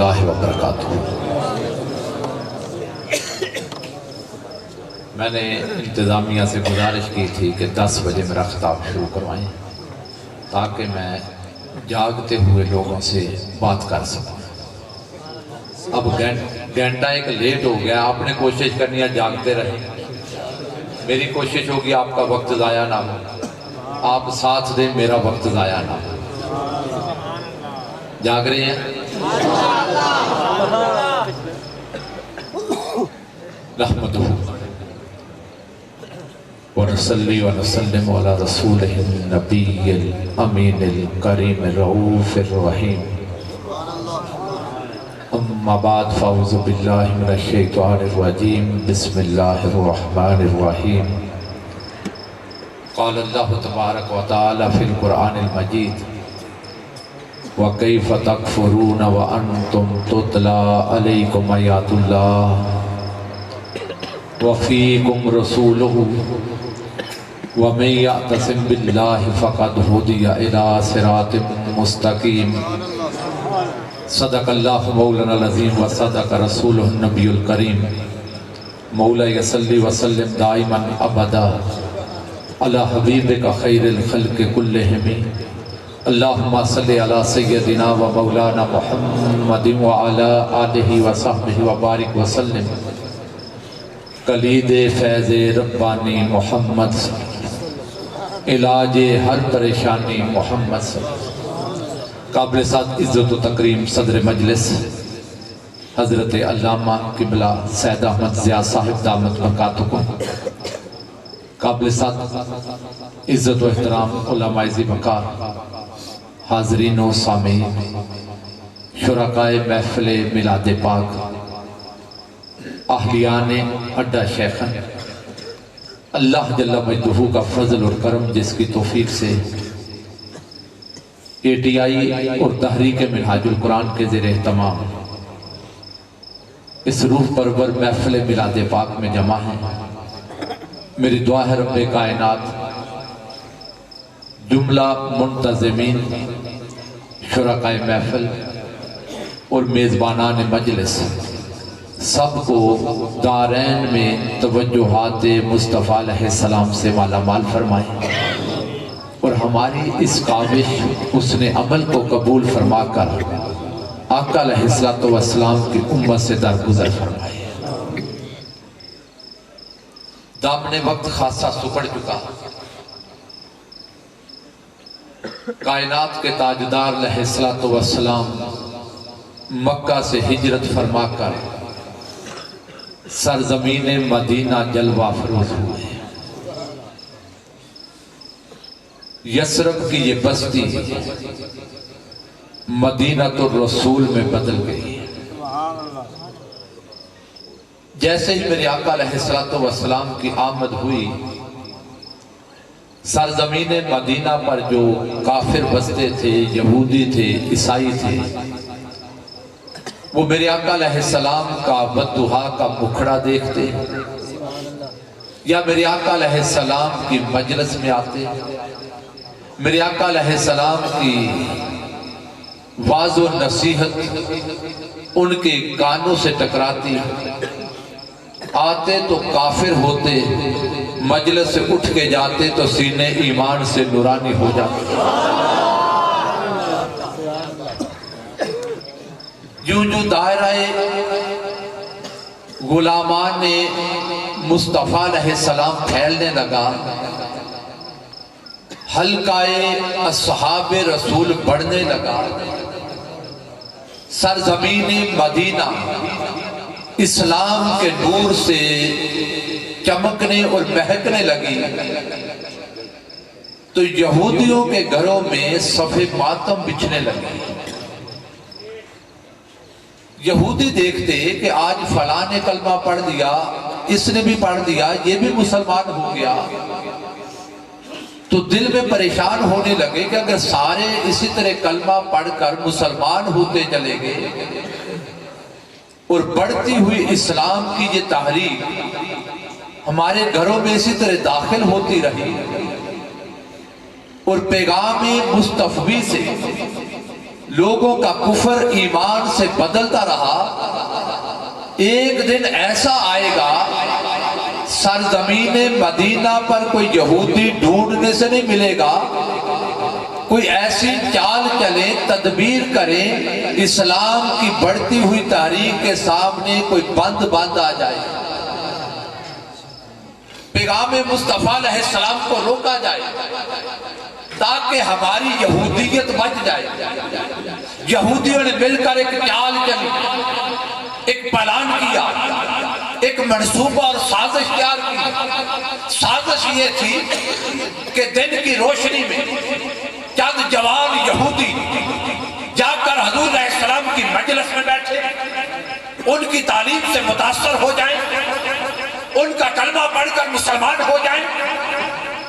اللہ وبرکاتہ۔ میں نے انتظامیہ سے گزارش کی تھی کہ 10 بجے میرا خطاب شروع کروائیں تاکہ میں جاگتے ہوئے لوگوں سے بات کر سکوں۔ اب گھنٹہ ایک لیٹ ہو گیا، آپ نے کوشش کرنی ہے جاگتے رہیں، میری کوشش ہوگی آپ کا وقت ضائع نہ ہو، آپ ساتھ دیں میرا وقت ضائع نہ ہو۔ جاگ رہے ہیں؟ نحمدہ ونصلی ونسلم علی رسولہ النبی الامین الکریم الرؤوف الرحیم، اما بعد فاعوذ باللہ من الشیطان الرجیم، بسم اللہ الرحمن الرحیم۔ قال اللہ تبارک و تعالی فی القرآن المجید وَكَيْفَ تَكْفُرُونَ وَأَنْتُمْ تُتْلَى عَلَيْكُمْ آيَاتُ اللَّهِ وَفِيكُمْ رَسُولُهُ وَمَن يَعْتَصِم بِاللَّهِ فَقَدْ هُدِيَ إِلَىٰ صِرَاطٍ مُسْتَقِيمٍ۔ صدق اللہ مولانا العظیم وصدق رسولہ النبی الکریم۔ مولا صلی وسلم دائما ابدا علی حبیبک خیر الخلق کلہم، اللہم صلی علی سیدنا و مولانا محمد وعلی آلہ وصحبہ وبارک وسلم۔ کلید فیض ربانی محمد، علاج ہر پریشانی محمد۔ قابل ساتھ عزت و تکریم صدر مجلس حضرت علامہ قبلہ سید احمد ضیاء صاحب دامت برکاتکم، قابل ساتھ عزت و احترام علماء ذی وقار، حاضرین و سامعین، شرکائے محفل میلاد پاک، اہلیان اڈا شیخن، اللہ جل مجدہ کا فضل اور کرم جس کی توفیق سے ATI اور تحریک منہاج القرآن کے زیر اہتمام اس روح پرور محفل میلاد پاک میں جمع ہیں، میری دعا ہے رب کائنات جملہ منتظمین، شرکائے محفل اور میزبانان مجلس سب کو دارین میں توجہات مصطفیٰ علیہ السلام سے مالا مال فرمائیں، اور ہماری اس کاوش اس نے عمل کو قبول فرما کر آقا علیہ السلام کی امت سے درگزر فرمائے۔ دامن وقت خاصا سکڑ چکا، کائنات کے تاجدار علیہ السلام مکہ سے ہجرت فرما کر سرزمین مدینہ جلوہ افروز ہوئے۔ یثرب کی یہ بستی مدینہ الرسول میں بدل گئی۔ جیسے ہی میرے آقا علیہ السلام کی آمد ہوئی، سرزمین مدینہ پر جو کافر بستے تھے، یہودی تھے، عیسائی تھے، وہ میرے آقا علیہ السلام کا بددعا کا مکھڑا دیکھتے یا میرے آقا علیہ السلام کی مجلس میں آتے، میرے آقا علیہ السلام کی واعظ و نصیحت ان کے کانوں سے ٹکراتی، آتے تو کافر ہوتے، مجلس سے اٹھ کے جاتے تو سینے ایمان سے نورانی ہو جاتے۔ یوں جو دائرہ غلامان مصطفیٰ علیہ السلام پھیلنے لگا، حلقہ اصحاب رسول بڑھنے لگا، سرزمین مدینہ اسلام کے نور سے چمکنے اور مہکنے لگی، تو یہودیوں کے گھروں میں صف ماتم بچھنے لگے۔ یہودی دیکھتے کہ آج فلاں نے کلمہ پڑھ دیا، اس نے بھی پڑھ دیا، یہ بھی مسلمان ہو گیا، تو دل میں پریشان ہونے لگے کہ اگر سارے اسی طرح کلمہ پڑھ کر مسلمان ہوتے چلے گئے اور بڑھتی ہوئی اسلام کی یہ تحریک ہمارے گھروں میں اسی طرح داخل ہوتی رہی اور پیغام مصطفی سے لوگوں کا کفر ایمان سے بدلتا رہا، ایک دن ایسا آئے گا سرزمین مدینہ پر کوئی یہودی ڈھونڈنے سے نہیں ملے گا، کوئی ایسی چال چلے، تدبیر کرے، اسلام کی بڑھتی ہوئی تحریک کے سامنے کوئی بند آ جائے، پیغام مصطفیٰ علیہ السلام کو روکا جائے تاکہ ہماری یہودیت بچ جائے۔ یہودیوں نے مل کر ایک چال چلی، ایک پلان کیا، ایک منصوبہ اور سازش تیار کی۔ سازش یہ تھی کہ دن کی روشنی میں چند جوان یہودی جا کر حضور علیہ السلام کی مجلس میں بیٹھے، ان کی تعلیم سے متاثر ہو جائیں، ان کا کلمہ پڑھ کر مسلمان ہو جائیں۔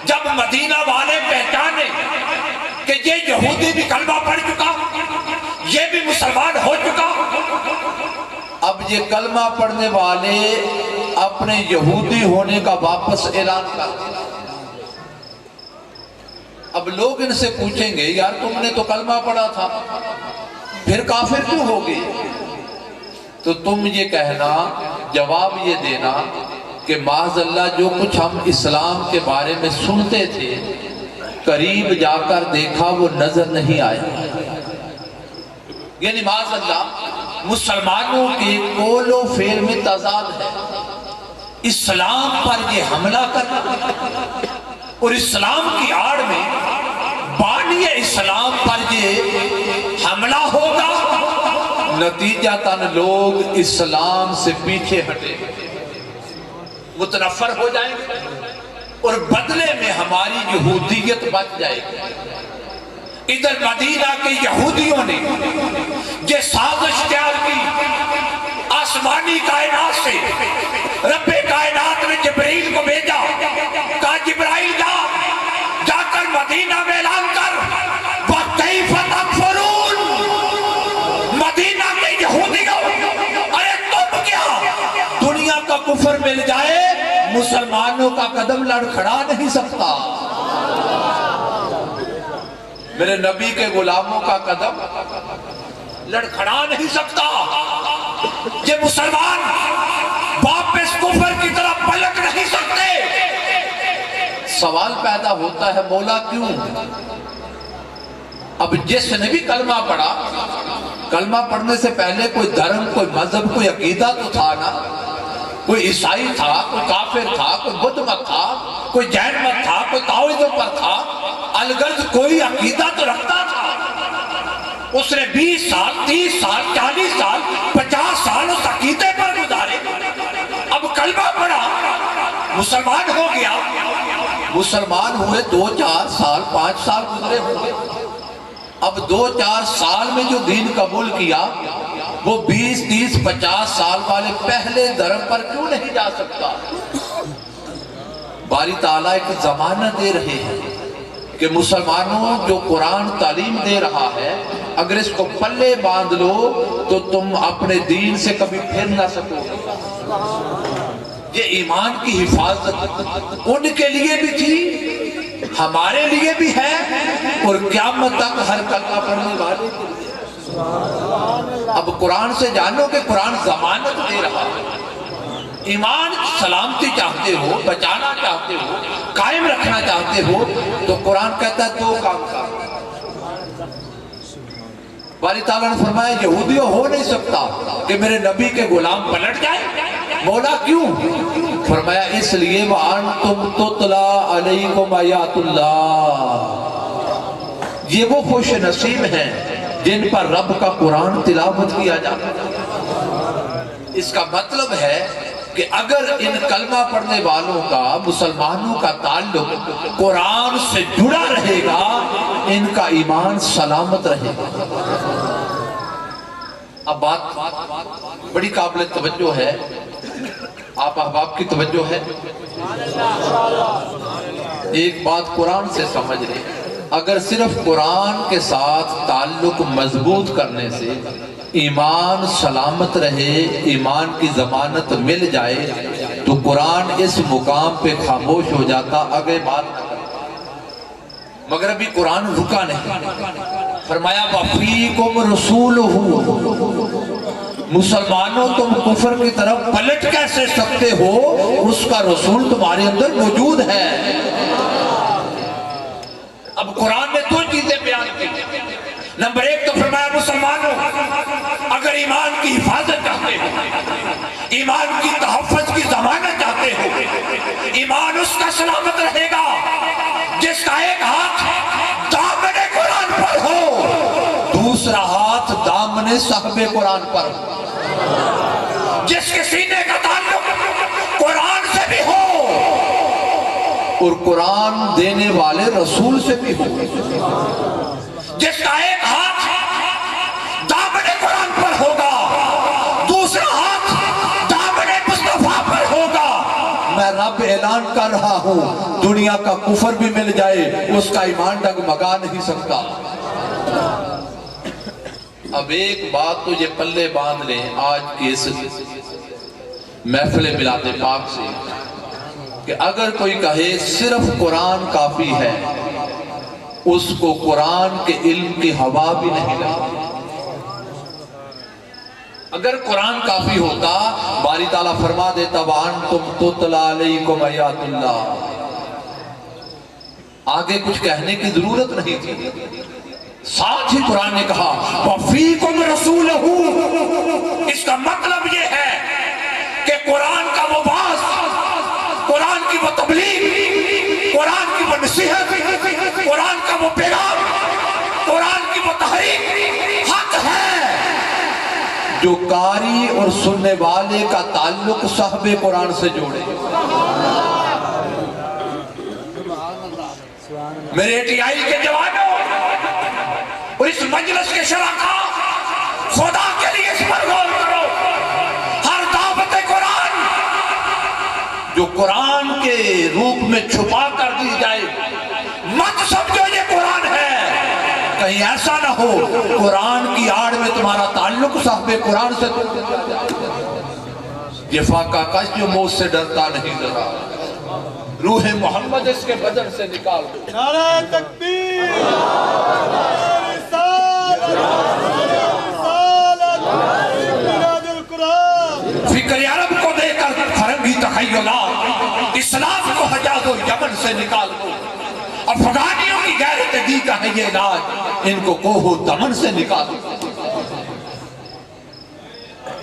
جب مدینہ والے پہچانے کہ یہ یہودی بھی کلمہ پڑھ چکا، یہ بھی مسلمان ہو چکا، اب یہ کلمہ پڑھنے والے اپنے یہودی ہونے کا واپس اعلان کر دیں۔ اب لوگ ان سے پوچھیں گے یار تم نے تو کلمہ پڑھا تھا، پھر کافر کیوں ہو گئے؟ تو تم یہ کہنا، جواب یہ دینا کہ معاذ اللہ جو کچھ ہم اسلام کے بارے میں سنتے تھے قریب جا کر دیکھا وہ نظر نہیں آیا۔ یعنی معاذ اللہ مسلمانوں کے قول و فعل میں تضاد ہے، اسلام پر یہ حملہ کرنا اور اسلام کی آڑ میں بانی اسلام پر یہ حملہ ہوگا، نتیجتاً لوگ اسلام سے پیچھے ہٹے، متنفر ہو جائیں گے اور بدلے میں ہماری یہودیت بچ جائے گی۔ ادھر مدینہ کے یہودیوں نے یہ سازش تیار کی، آسمانی کائنات سے رب کائنات نے جبرائیل کو بھیجا، کہا جبرائیل جا کر مدینہ میں اعلان کر وَكَيْفَ تَكْفُرُونَ، مدینہ کے یہودیوں ارے تم کیا دنیا کا کفر مل جائے مسلمانوں کا قدم لڑکھڑا نہیں سکتا، میرے نبی کے غلاموں کا قدم لڑکھڑا نہیں سکتا، یہ مسلمان واپس کفر کی طرف پلٹ نہیں سکتے۔ سوال پیدا ہوتا ہے مولا کیوں؟ اب جس نے بھی کلمہ پڑھا، کلمہ پڑھنے سے پہلے کوئی دھرم، کوئی مذہب، کوئی عقیدہ تو تھا نا، کوئی عیسائی تھا، کوئی کافر تھا، کوئی بدھ مت تھا، کوئی جین مت تھا، کوئی تاؤزم پر تھا، الغرض کوئی عقیدہ تو رکھتا تھا۔ اس نے 20 سال 30 سال 40 سال 50 سال اس عقیدے پر گزارے، اب کلمہ پڑھا مسلمان ہو گیا، مسلمان ہوئے 2-4 سال 5 سال گزرے ہوئے، اب 2-4 سال میں جو دین قبول کیا وہ 20-30-50 سال والے پہلے دھرم پر کیوں نہیں جا سکتا؟ باری تعالیٰ ایک زمانہ دے رہے ہیں کہ مسلمانوں جو قرآن تعلیم دے رہا ہے اگر اس کو پلے باندھ لو تو تم اپنے دین سے کبھی پھر نہ سکو گے۔ یہ ایمان کی حفاظت ان کے لیے بھی تھی، ہمارے لیے بھی ہے، اور قیامت تک ہر کلمہ پڑھنے والے کے لیے۔ اب قرآن سے جانو کہ قرآن ضمانت دے رہا ہے، ایمان سلامتی چاہتے ہو، بچانا چاہتے ہو، قائم رکھنا چاہتے ہو تو قرآن کہتا ہے 2 کام کا۔ باری تعالیٰ نے فرمایا یہودیوں ہو نہیں سکتا کہ میرے نبی کے غلام پلٹ جائیں، مولا کیوں؟ فرمایا اس لیے وَأَنْتُمْ تُطْلَى عَلَيْكُمْ آیات اللہ، یہ وہ خوش نصیب ہیں جن پر رب کا قرآن تلاوت کیا جاتا ہے۔ اس کا مطلب ہے کہ اگر ان کلمہ پڑھنے والوں کا، مسلمانوں کا تعلق قرآن سے جڑا رہے گا ان کا ایمان سلامت رہے گا۔ اب بات بڑی قابل توجہ ہے، آپ احباب کی توجہ ہے، ایک بات قرآن سے سمجھ لیں، اگر صرف قرآن کے ساتھ تعلق مضبوط کرنے سے ایمان سلامت رہے، ایمان کی ضمانت مل جائے تو قرآن اس مقام پہ خاموش ہو جاتا، آگے بات نہ کرتا۔ مگر ابھی قرآن رکا نہیں. فرمایا وَفِيكُمْ رَسُولُهُ، مسلمانوں تم کفر کی طرف پلٹ کیسے سکتے ہو، اس کا رسول تمہارے اندر موجود ہے. اب قرآن نے دو چیزیں بیان کی. نمبر ایک تو فرمایا مسلمانوں اگر ایمان کی حفاظت چاہتے ہو، ایمان کی تحفظ کی ضمانت چاہتے ہو، ایمان اس کا سلامت رہے گا جس کا ایک ہاتھ دامن قرآن پر ہو، دوسرا ہاتھ دامن صاحب قرآن پر ہو، جس کے سینے کا تعلق قرآن سے بھی ہو اور قرآن دینے والے رسول سے بھی ہو، جس کا ایک ہاتھ دامن قرآن پر ہوگا، دوسرا ہاتھ دامن مصطفیٰ پر ہوگا. میں رب اعلان کر رہا ہوں دنیا کا کفر بھی مل جائے اس کا ایمان ڈگمگا نہیں سکتا. اب ایک بات تو یہ پلے باندھ لیں آج کی اس محفل میلاد پاک سے کہ اگر کوئی کہے صرف قرآن کافی ہے، اس کو قرآن کے علم کی ہوا بھی نہیں لگتی. اگر قرآن کافی ہوتا باری تعالیٰ فرما دیتا وَأَنْتُمْ تُتْلَى عَلَيْكُمْ آیَاتُ اللَّهِ، آگے کچھ کہنے کی ضرورت نہیں تھی. ساتھ ہی قرآن نے کہا وَفِيكُمْ رَسُولُهُ، اس کا مطلب یہ ہے کہ قرآن کا وہ باعث، قرآن کی وہ تبلیغ، قرآن کی وہ نصیحت، قرآن کا وہ پیغام، قرآن کی وہ تحریک حق ہے جو قاری اور سننے والے کا تعلق صاحب قرآن سے جوڑے. میرے ٹی آئی کے جوانوں اور اس مجلس کے شرکاء، خدا کے لیے اس پر غور کرو. ہر دعوت قرآن جو قرآن کے روپ میں چھپا کر دی جائے مت سمجھو یہ قرآن ہے. کہیں ایسا نہ ہو قرآن کی آڑ میں تمہارا تعلق صاحب قرآن سے یہ فاقہ کش جو موت سے ڈرتا نہیں ڈرا، روح محمد اس کے بدن سے نکال دو. نعرہ تکبیر، فکر عرب کو دے کر فرنگی تخیلات، اسلام کو حجاز و یمن سے نکال دو. افغانیوں کی غیرت دی کا ہے یہ علاج، ان کو کوہ و دمن سے نکال دو.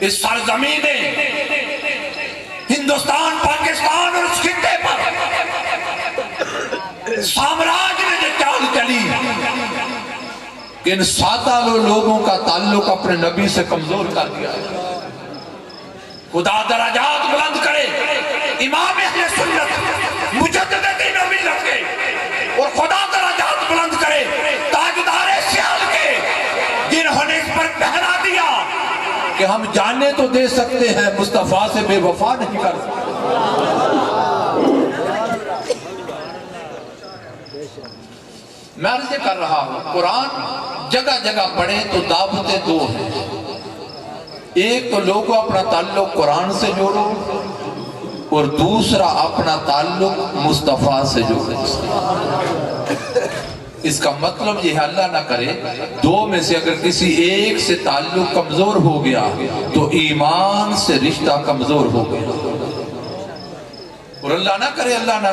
اس سرزمین ہندوستان، پاکستان اور اس خطے پر سامراج نے جو چال چلی کہ ان سادہ لوگوں کا تعلق اپنے نبی سے کمزور کر دیا. خدا درجات بلند کرے امام اہل سنت مجدد دین و ملت کے، اور خدا درجات بلند کرے تاجدار سیال کے جنہوں نے اس پر پہرا دیا کہ ہم جانے تو دے سکتے ہیں مصطفیٰ سے بے وفا نہیں کر سکتے. میں عرض کر رہا ہوں قرآن جگہ جگہ پڑھیں تو دعوتیں دو ہیں. ایک تو لوگوں اپنا تعلق قرآن سے جوڑو اور دوسرا اپنا تعلق مصطفیٰ سے جوڑو. اس کا مطلب یہ اللہ نہ کرے دو میں سے اگر کسی ایک سے تعلق کمزور ہو گیا تو ایمان سے رشتہ کمزور ہو گیا. اور اللہ نہ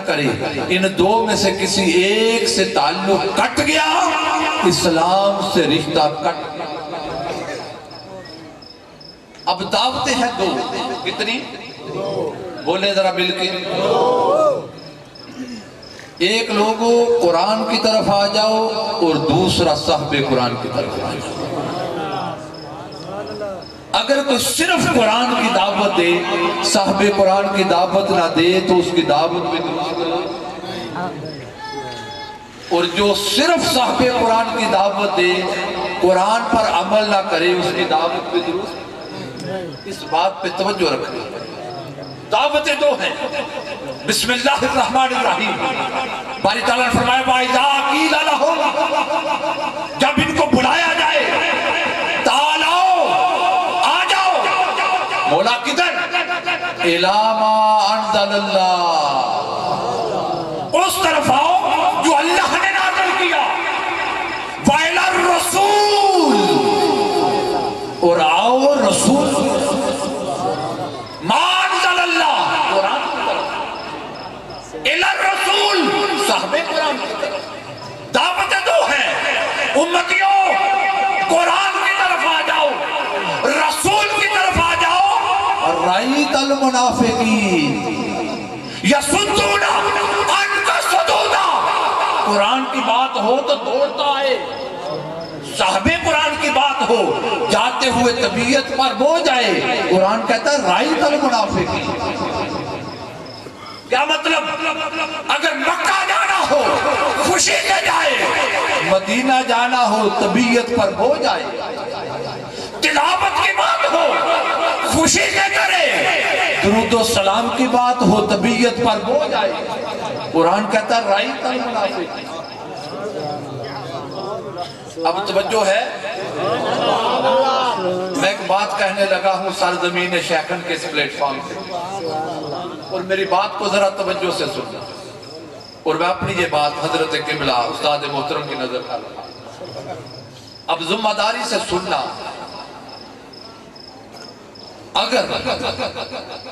کرے ان دو میں سے کسی ایک سے تعلق کٹ گیا، اسلام سے رشتہ کٹ گیا. اب دعوتیں ہیں دو، کتنی؟ بولے ذرا مل کے. ایک لوگوں قرآن کی طرف آ جاؤ اور دوسرا صاحب قرآن کی طرف آ جاؤ. اگر کوئی صرف قرآن کی دعوت دے صاحب قرآن کی دعوت نہ دے تو اس کی دعوت بھی درست ہے، اور جو صرف صاحب قرآن کی دعوت دے قرآن پر عمل نہ کرے اس کی دعوت بھی درست ہے. اس بات پہ توجہ رکھیں. دعوتیں دو ہیں. بسم اللہ الرحمن الرحیم. باری تعالیٰ نے فرمایا وَإِذَا قِيلَ لَهُمْ، جب ان کو بلایا جائے تعالوا، آ جاؤ. مولا کدھر؟ إِلَىٰ مَا أَنزَلَ اللَّهُ، اس طرف آؤ جو اللہ نے نازل کیا. الرسول ما انزل اللہ قرآن کی طرف الی الرسول صحابہ قرآن کی طرف دعوت دو ہے امتیوں قرآن کی طرف آ جاؤ رسول کی طرف آ جاؤ رأیت المنافقین یصدون عنک صدودا قرآن کی بات ہو تو دوڑتا ہے صاحب قرآن کی بات ہو جاتے ہوئے طبیعت پر بو جائے قرآن کہتا ہے رأیت المنافقین کیا مطلب اگر مکہ جانا ہو خوشی سے جائے مدینہ جانا ہو طبیعت پر بو جائے تلاوت کی بات ہو خوشی سے کرے درود و سلام کی بات ہو طبیعت پر بو جائے قرآن کہتا ہے رأیت المنافقین اب توجہ ہے میں ایک بات کہنے لگا ہوں سرزمین شیخن کے اس پلیٹ فارم سے اور میری بات کو ذرا توجہ سے سننا اور میں اپنی یہ بات حضرت قبلہ استاد محترم کی نظر کر رہا ہوں اب ذمہ داری سے سننا اگر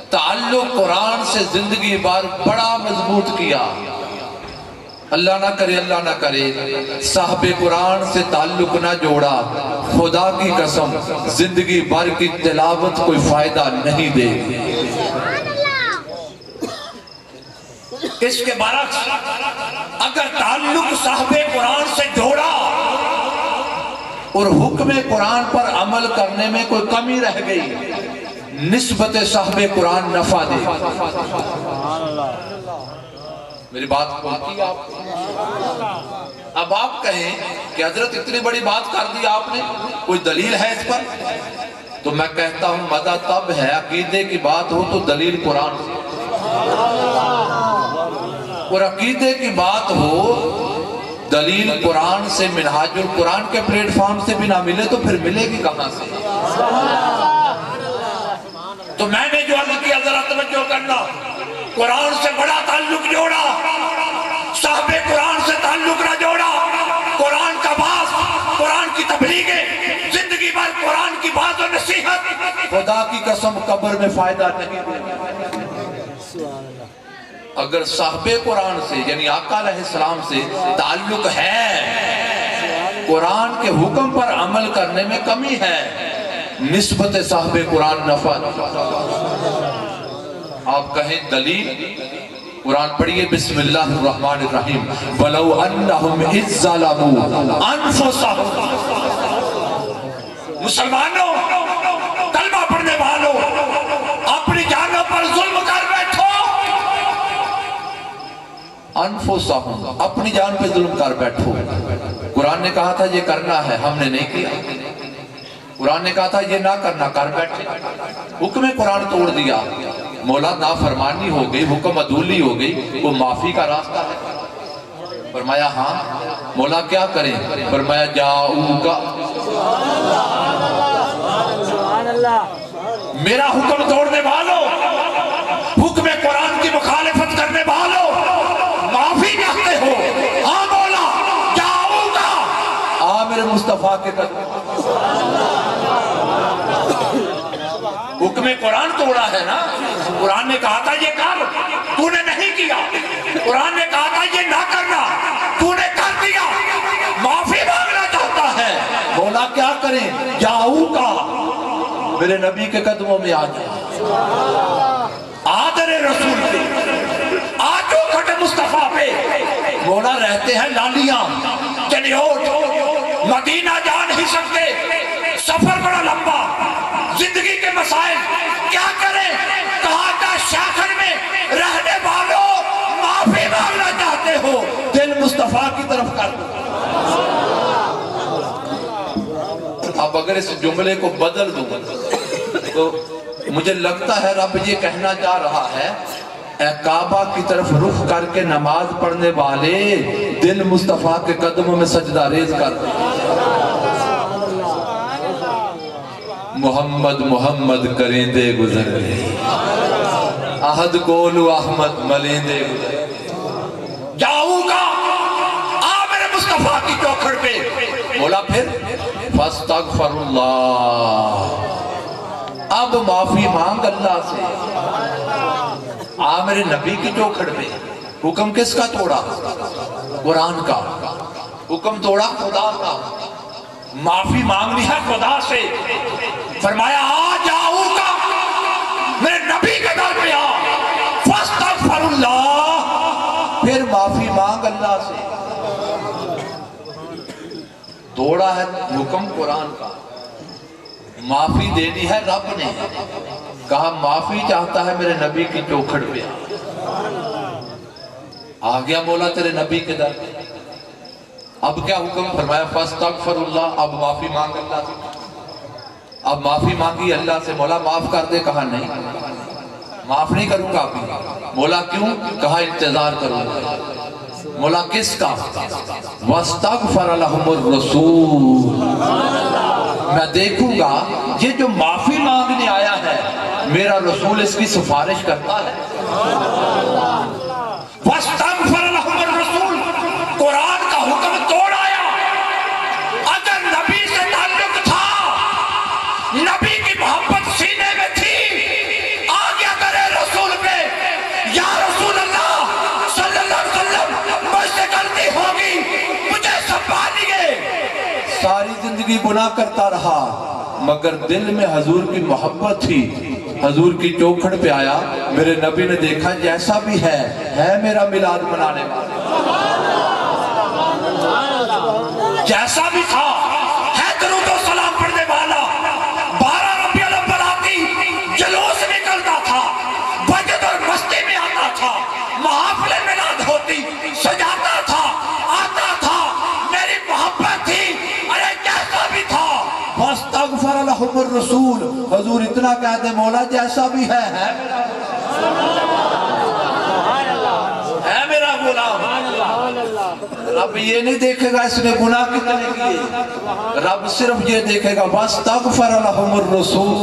تعلق قرآن سے زندگی بار بڑا مضبوط کیا اللہ نہ کرے صاحب قرآن سے تعلق نہ جوڑا خدا کی قسم زندگی بھر کی تلاوت کوئی فائدہ نہیں دے اس کے برعکس اگر تعلق صاحب قرآن سے جوڑا اور حکم قرآن پر عمل کرنے میں کوئی کمی رہ گئی نسبت صاحب قرآن نفع دے میری بات پہنچی آپ اب آپ کہیں کہ حضرت اتنی بڑی بات کر دی آپ نے کوئی دلیل ہے اس پر تو میں کہتا ہوں مدہ تب ہے عقیدے کی بات ہو تو دلیل قرآن سے اور عقیدے کی بات ہو دلیل قرآن سے منہاج القرآن کے پلیٹ فارم سے بھی نہ ملے تو پھر ملے گی کہاں سے تو میں نے جو عرض کیا ذرا توجہ کرنا قرآن سے بڑا تعلق جوڑا صاحب قرآن سے تعلق نہ جوڑا قرآن کا باس قرآن کی تبلیغ زندگی بھر قرآن کی بات و نصیحت خدا کی قسم قبر میں فائدہ نہیں دے اگر صاحب قرآن سے یعنی آقا علیہ السلام سے تعلق ہے قرآن کے حکم پر عمل کرنے میں کمی ہے نسبت صاحب قرآن نفع آپ کہیں دلیل قرآن پڑھیے بسم اللہ الرحمن الرحیم وَلَوْ أَنَّهُمْ إِذْ ظَلَمُوا أَنفُسَهُمْ مسلمانوں کلمہ پڑھنے والوں اپنی جانوں پر ظلم کر بیٹھو انفسہم اپنی جان پہ ظلم کر بیٹھو قرآن نے کہا تھا یہ کرنا ہے ہم نے نہیں کیا قرآن نے کہا تھا یہ نہ کرنا کر بیٹھے حکم قرآن توڑ دیا مولا نافرمانی ہو گئی حکم عدولی ہو گئی وہ معافی کا راستہ ہے فرمایا ہاں مولا کیا کریں فرمایا جاؤگا میرا حکم توڑنے والوں حکم قرآن کی مخالفت کرنے والوں معافی چاہتے ہو ہاں مولا جاؤگا میرے مصطفیٰ کے قدم حکم قرآن توڑا ہے نا قرآن نے کہا تھا یہ کر تو نے نہیں کیا قرآن نے کہا تھا یہ نہ کرنا تو نے کر دیا معافی مانگنا چاہتا ہے مولا کیا کریں جاؤگا میرے نبی کے قدموں میں آ جائے آدر رسول پہ آجو کھٹ مصطفیٰ پہ مولا رہتے ہیں لالیاں چنیوٹ مدینہ جا نہیں سکتے سفر بڑا لمبا زندگی کے مسائل کیا کریں کہا تھا شاخر میں رہنے والوں معافی مانگنا چاہتے ہو دل مصطفیٰ کی طرف کر دو اب اگر اس جملے کو بدل دوں تو مجھے لگتا ہے رب یہ کہنا چاہ رہا ہے اے کعبہ کی طرف رخ کر کے نماز پڑھنے والے دل مصطفیٰ کے قدموں میں سجدہ ریز کر دو محمد محمد کریں دے گزر گئے احد کولو احمد ملیں دے گزر جاؤں گا آ میرے مصطفیٰ کی چوکھڑ پہ بولا پھر فاستغفر اللہ اب معافی مانگ اللہ سے. میرے نبی کی چوکھٹ پہ حکم کس کا توڑا؟ قرآن کا. حکم توڑا خدا کا. معافی مانگنی ہے خدا سے. فرمایا آ جاؤ گا میرے نبی کے در پہ آ فاستغفر اللہ، پھر معافی مانگ اللہ سے. توڑا ہے حکم قرآن کا، معافی دینی ہے رب نے. کہا معافی چاہتا ہے میرے نبی کی چوکھٹ پہ آ گیا مولا تیرے نبی کے در. اب کیا حکم؟ فرمایا فاستغفر اللہ، اب معافی مانگ اللہ سے. اب معافی مانگی اللہ سے، مولا معاف کر دے. کہا نہیں معاف نہیں کروں گا ابھی. مولا کیوں؟ کہا انتظار کروں گا. مولا کس کا؟ واستغفر لهم الرسول، میں دیکھوں گا یہ جو معافی مانگنے آیا ہے میرا رسول اس کی سفارش کرتا ہے. واستغفر لهم الرسول، قرآن کا حکم توڑ آیا. اگر نبی سے تعلق تھا، نبی کی محبت سینے میں تھی، آ گیا کرے رسول پہ، یا رسول اللہ صلی اللہ علیہ وسلم مجھ سے غلطی ہوگی، مجھے سنبھالیے. ساری زندگی گناہ کرتا رہا مگر دل میں حضور کی محبت تھی. حضور کی چوکھٹ پہ آیا، میرے نبی نے دیکھا جیسا بھی ہے میرا میلاد منانے والا. جیسا بھی تھا ہے درود و سلام پڑھنے والا. 12 ربیع الاول آتی جلوس نکلتا تھا، بجد اور مستی میں آتا تھا، محافل میلاد ہوتی سجاتا تھا، آتا تھا. میری محبت تھی. ارے جیسا بھی تھا واستغفر لهم الرسول. حضور اتنا کہتے مولا جیسا بھی ہے میرا غلام. رب یہ نہیں دیکھے گا اس نے گناہ کتنے کیے، رب صرف یہ دیکھے گا واستغفر لهم الرسول.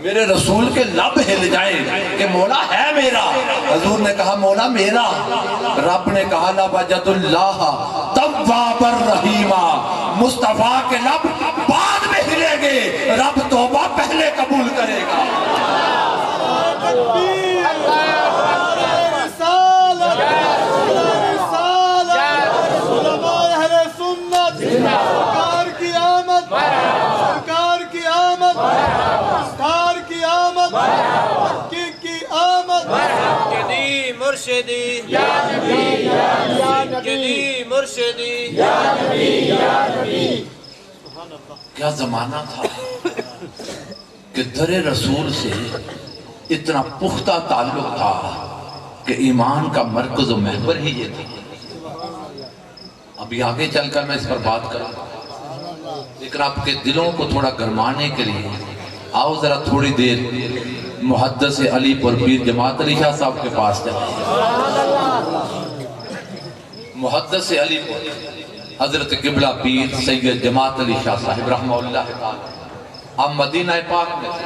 میرے رسول کے لب ہل جائیں کہ مولا ہے میرا. حضور نے کہا مولا میرا. رب نے کہا لوجد اللہ توابا رحیما. مصطفیٰ کے لب بعد میں ہلیں گے، رب توبہ پہلے قبول کرے گا. سرکار کی آمد، سرکار کی آمد، سرکار کی آمد، مکی کی آمد. جدی مرشدی یا نبی یا نبی، جدی مرشدی یا نبی یا نبی. کیا زمانہ تھا کہ در رسول سے اتنا پختہ تعلق تھا کہ ایمان کا مرکز و محور ہی یہ تھا. ابھی آگے چل کر میں اس پر بات کروں گا، لیکن آپ کے دلوں کو تھوڑا گرمانے کے لیے آؤ ذرا تھوڑی دیر محدث علی پور پیر جماعت علی شاہ صاحب کے پاس چلیں. محدث علی پور حضرت قبلہ پیر سید جماعت علی شاہ صاحب رحمہ اللہ تعالی. ہم مدینہ پاک میں تھے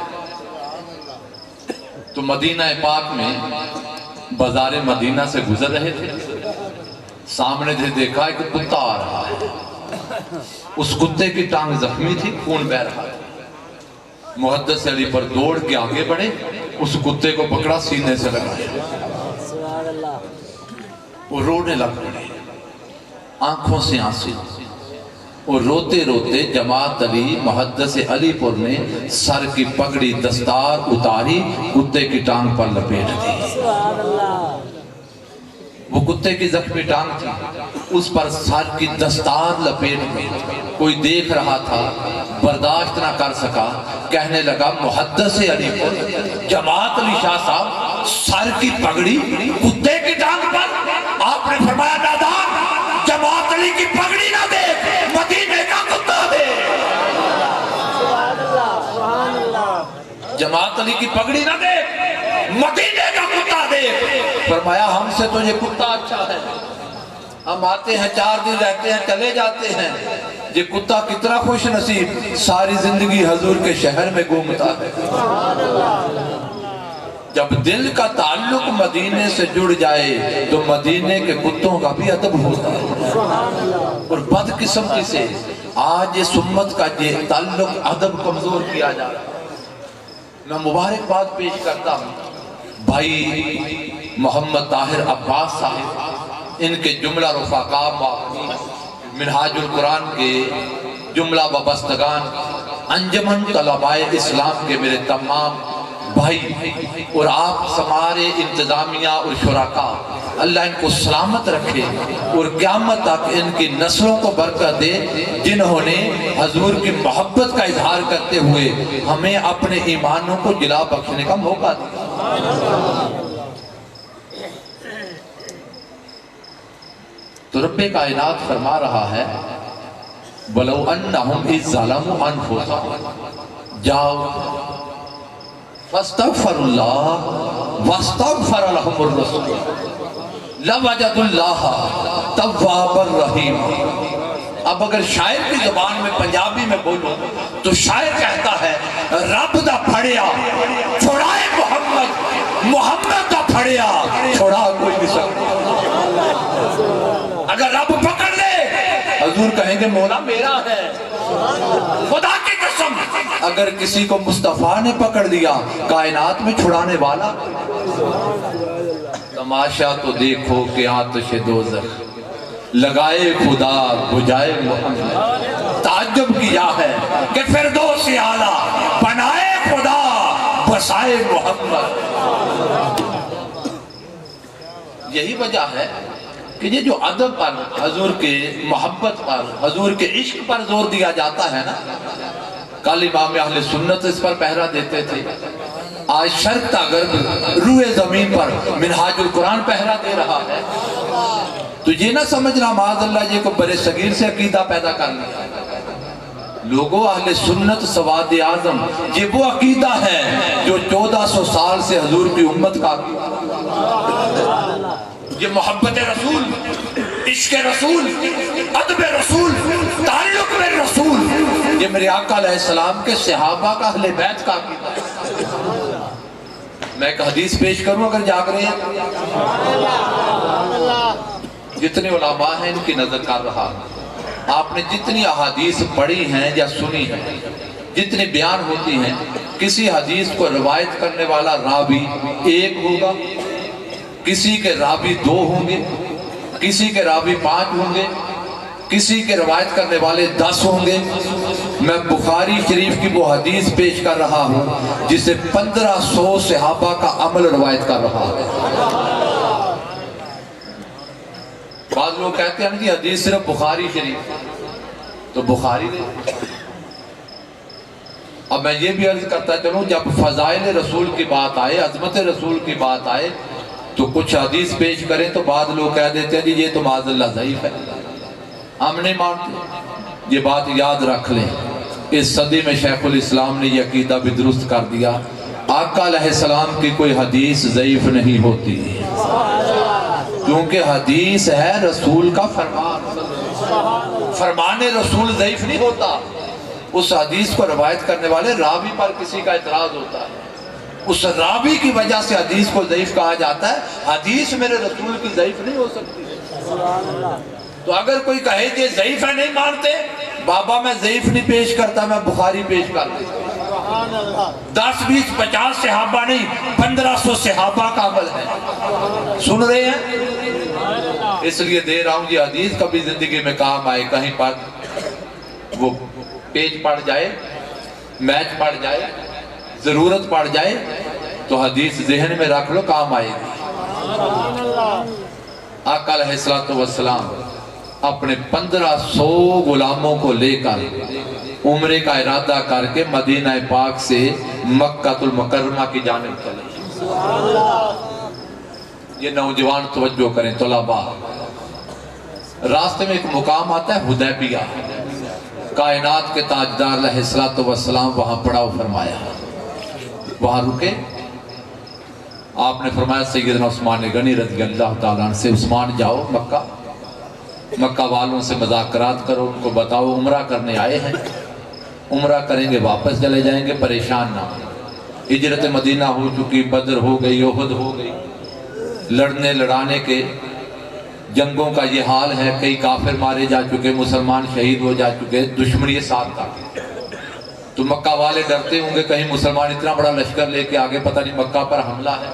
تو مدینہ پاک میں بازار مدینہ سے گزر رہے تھے. سامنے سے دیکھا ایک کتا آ رہا ہے. اس کتے کی ٹانگ زخمی تھی، خون بہہ رہا ہے. محدث علی پر دوڑ کے آگے بڑھے، اس کتے کو پکڑا، سینے سے لگایا. وہ رونے لگ پڑے، آنکھوں سے آنسو. اور روتے روتے جماعت علی محدث علی پور نے سر کی پگڑی دستار اتاری، کتے کی ٹانگ پر لپیٹ دی. وہ کتے کی زخمی ٹانگ تھی، اس پر سر کی دستار لپیٹ دی. کوئی دیکھ رہا تھا، برداشت نہ کر سکا، کہنے لگا محدث علی پور جماعت علی شاہ صاحب سر کی پگڑی کتے کی ٹانگ پر. آپ نے فرمایا دادا جماعت علی کی پگڑی نہ دیکھ، مدینے کا کتا ہے. جماعت علی کی پگڑی نہ دیکھ، مدینے کا کتا دیکھ. فرمایا ہم سے تو یہ کتا اچھا ہے، ہم آتے ہیں 4 دن رہتے ہیں چلے جاتے ہیں. یہ کتا کتنا خوش نصیب، ساری زندگی حضور کے شہر میں گھومتا ہے. جب دل کا تعلق مدینے سے جڑ جائے تو مدینے کے کتوں کا بھی ادب ہوتا ہے. اور بدقسمتی سے آج اس امت کا یہ تعلق ادب کمزور کیا جا رہا ہے. میں مبارکباد پیش کرتا ہوں بھائی محمد طاہر عباس صاحب، ان کے جملہ رفقا منہاج القرآن کے جملہ وابستگان، انجمن طلبائے اسلام کے میرے تمام بھائی اور آپ سمارے انتظامیہ اور شرکاء، اللہ ان کو سلامت رکھے اور قیامت تک ان کی نسلوں کو برکت دے، جنہوں نے حضور کی محبت کا اظہار کرتے ہوئے ہمیں اپنے ایمانوں کو جلا بخشنے کا موقع دیا۔ تو رب کائنات فرما رہا ہے وَلَوْ أَنَّهُمْ إِذْ ظَلَمُوا أَنفُسَهُمْ جاؤ فَاسْتَغْفَرُوا اللَّهَ وَاسْتَغْفَرَ لَهُمُ الرَّسُولُ لَوَجَدُوا اللَّهَ تَوَّابًا رَحِيمًا۔ اب اگر شاعر کی زبان میں پنجابی میں بولوں تو شاعر کہتا ہے رب دا پھڑیا چھوڑائے محمد، محمد دا پھڑیا چھوڑا کوئی نہیں سکتا۔ اگر رب پکڑ لے حضور کہیں گے مولا میرا ہے، خدا کی قسم۔ اگر کسی کو مصطفیٰ نے پکڑ لیا کائنات میں چھڑانے والا۔ تماشا تو دیکھو کہ آتش دوزخ لگائے خدا بجائے محمد، تعجب کیا ہے کہ فردوس اعلیٰ بنائے خدا بسائے محمد۔ یہی وجہ ہے کہ یہ جو ادب پر، حضور کے محبت پر، حضور کے عشق پر زور دیا جاتا ہے نا، کل امام اہل سنت اس پر پہرا دیتے تھے، آج شرق تا غرب روئے زمین پر منہاج القرآن پہرا دے رہا ہے۔ تو یہ نہ سمجھنا معاذ اللہ یہ کو برے صغیر سے عقیدہ پیدا کر لیا۔ لوگوں اہل سنت سواد اعظم یہ وہ عقیدہ ہے جو 1400 سال سے حضور کی امت کا عقیدہ، یہ محبت رسول، عشق رسول، ادب رسول، تعلق میں رسول، یہ میرے آقا علیہ السلام کے صحابہ کا اہل بیت کا عقیدہ ہے۔ میں ایک حدیث پیش کروں اگر جاگ رہے ہیں، جتنے علماء ہیں ان کی نظر کر رہا، آپ نے جتنی احادیث پڑھی ہیں یا سنی ہیں، جتنی بیان ہوتی ہیں، کسی حدیث کو روایت کرنے والا راوی ایک ہوگا، کسی کے راوی 2 ہوں گے، کسی کے راوی 5 ہوں گے، کسی کے روایت کرنے والے 10 ہوں گے۔ میں بخاری شریف کی وہ حدیث پیش کر رہا ہوں جسے 1500 صحابہ کا عمل روایت کر رہا ہے۔ بعض لوگ کہتے ہیں کہ حدیث صرف بخاری شریف، تو بخاری نے۔ اب میں یہ بھی عرض کرتا چلوں جب فضائل رسول کی بات آئے، عظمت رسول کی بات آئے تو کچھ حدیث پیش کریں تو بعض لوگ کہہ دیتے ہیں یہ تو معاذ اللہ ضعیف ہے، ہم نہیں مانتے۔ یہ بات یاد رکھ لیں، اس صدی میں شیخ الاسلام نے یہ عقیدہ بھی درست کر دیا، آقا علیہ السلام کی کوئی حدیث ضعیف نہیں ہوتی، کیونکہ حدیث ہے رسول کا فرمان، فرمان رسول ضعیف نہیں ہوتا۔ اس حدیث کو روایت کرنے والے راوی پر کسی کا اعتراض ہوتا ہے، اس راوی کی وجہ سے حدیث کو ضعیف کہا جاتا ہے، حدیث میرے رسول کی ضعیف نہیں ہو سکتی۔ تو اگر کوئی کہے کہ ضعیف ہے نہیں مانتے، بابا میں ضعیف نہیں پیش کرتا، میں بخاری پیش کرتا، 10 20 50 صحابہ نہیں 1500 صحابہ کا عمل ہے۔ سن رہے ہیں؟ اس لیے دے رہا ہوں یہ حدیث کبھی زندگی میں کام آئے، کہیں پر وہ پیج پڑ جائے، میچ پڑ جائے، ضرورت پڑ جائے تو حدیث ذہن میں رکھ لو، کام آئے گی۔ آقا علیہ السلام اپنے 1500 غلاموں کو لے کر عمرے کا ارادہ کر کے مدینہ پاک سے مکہ المکرمہ کی جانب چلے۔ یہ نوجوان توجہ کریں طلباء، راستے میں ایک مقام آتا ہے حدیبیہ، کائنات کے تاجدار علیہ السلام وہاں پڑاؤ فرمایا، وہاں رکے۔ آپ نے فرمایا سیدنا عثمان غنی رضی اللہ تعالیٰ عنہ سے عثمان جاؤ مکہ والوں سے مذاکرات کرو، ان کو بتاؤ عمرہ کرنے آئے ہیں، عمرہ کریں گے واپس چلے جائیں گے، پریشان نہ ہو۔ ہجرت مدینہ ہو چکی، بدر ہو گئی، احد ہو گئی، لڑنے لڑانے کے جنگوں کا یہ حال ہے، کئی کافر مارے جا چکے، مسلمان شہید ہو جا چکے، دشمنی ساتھ تھا۔ تو تو مکہ والے ڈرتے ہوں گے کہیں مسلمان اتنا بڑا لشکر لے کے آگے پتہ نہیں مکہ پر حملہ ہے،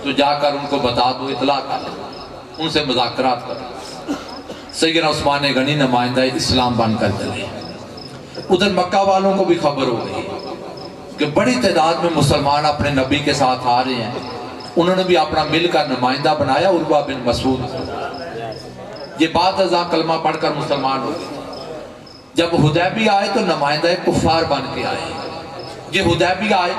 تو جا کر ان کو بتا دو، اطلاع کر ان سے مذاکرات کرو۔ سیدنا عثمان غنی نمائندہ اسلام بن کر چلے۔ ادھر مکہ والوں کو بھی خبر ہو گئی کہ بڑی تعداد میں مسلمان اپنے نبی کے ساتھ آ رہے ہیں۔ انہوں نے بھی اپنا مل کر نمائندہ بنایا عروہ بن مسعود۔ یہ بعد ازاں کلمہ پڑھ کر مسلمان ہو گئے۔ جب حدیبیہ آئے تو نمائندہ کفار بن کے آئے۔ یہ حدیبیہ آئے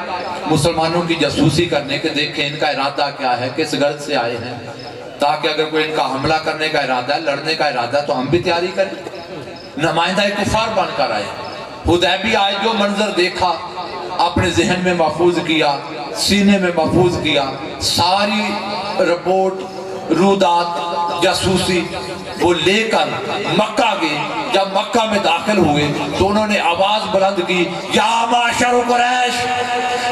مسلمانوں کی جاسوسی کرنے کے، دیکھیں ان کا ارادہ کیا ہے، کس غرض سے آئے ہیں، تاکہ اگر کوئی ان کا حملہ کرنے کا ارادہ ہے، لڑنے کا ارادہ ہے تو ہم بھی تیاری کریں۔ نمائندہ کفار بن کر آئے۔ حدیبیہ آئے، جو منظر دیکھا اپنے ذہن میں محفوظ کیا، سینے میں محفوظ کیا، ساری رپورٹ، رودات، جاسوسی وہ لے کر مکہ گئے۔ جب مکہ میں داخل ہوئے تو انہوں نے آواز بلند کی، یا معاشر قریش،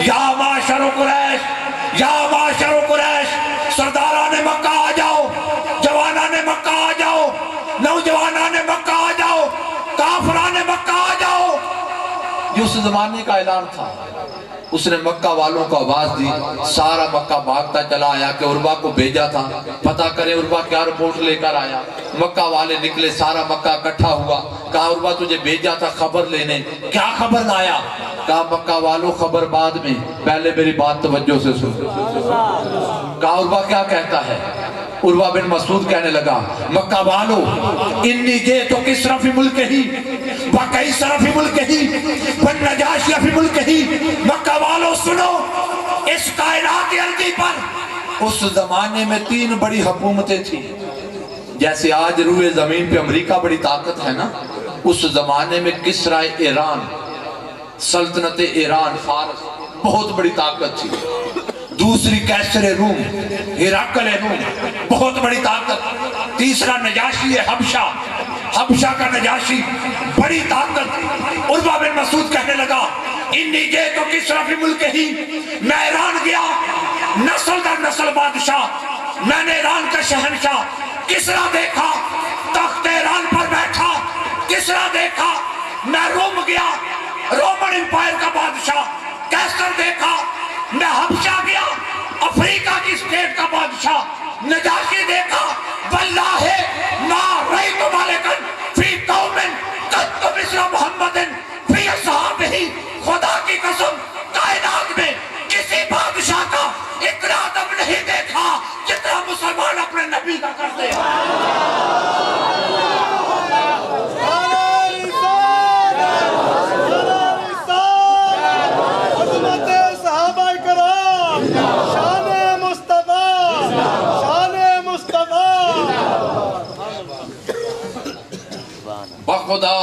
یا معاشر قریش، یا معاشر قریش، سرداران مکہ آ جاؤ، جوانان مکہ آ جاؤ، نوجوانان مکہ آ جاؤ، کافران مکہ آ جاؤ۔ یہ اس زمانے کا اعلان تھا۔ اس نے مکہ والوں کو آواز دی، سارا مکہ بھاگتا چلا آیا کہ عروہ کو بھیجا تھا، پتہ کرے عروہ کیا رپورٹ لے کر آیا۔ مکہ والے نکلے، سارا مکہ اکٹھا ہوا، کہا عروہ تجھے بھیجا تھا خبر لینے، کیا خبر لایا؟ کہا مکہ والوں خبر بعد میں، پہلے میری بات توجہ سے سن۔ کہا عروہ کیا کہتا ہے؟ عروہ بن مسعود کہنے لگا، مکہ والو انی جئتو کسری فی ملکہ و قیصر فی ملکہ و نجاشی فی ملکہ۔ مکہ والو سنو، اس کائنات ارضی پر اس زمانے میں 3 بڑی حکومتیں تھیں۔ جیسے آج روئے زمین پہ امریکہ بڑی طاقت ہے نا، اس زمانے میں کسرائے ایران، سلطنت ایران فارس بہت بڑی طاقت تھی۔ دوسری قیصر روم، ہرقل روم، بہت بڑی طاقت۔ تیسرا نجاشی حبشہ، حبشہ کا نجاشی، بڑی طاقت۔ عروہ بن مسعود کہنے لگا، انی جئتو کسری فی ملکہ، میں ایران گیا، نسل در نسل بادشاہ، میں نے ایران کا شہنشاہ کسری دیکھا، تخت ایران پر بیٹھا کسری دیکھا۔ میں روم گیا، رومن امپائر کا بادشاہ قیصر دیکھا۔ میں حبشہ گیا، افریقہ کی اسٹیٹ کا بادشاہ نجاشی دیکھا۔ واللہ ما رأیت ملکا فی قوم قط مثل محمد فی اصحابہ۔ خدا کی قسم کائنات میں کسی بادشاہ کا اتنا ادب نہیں دیکھا جتنا مسلمان اپنے نبی کا کرتے ہیں۔ بخدا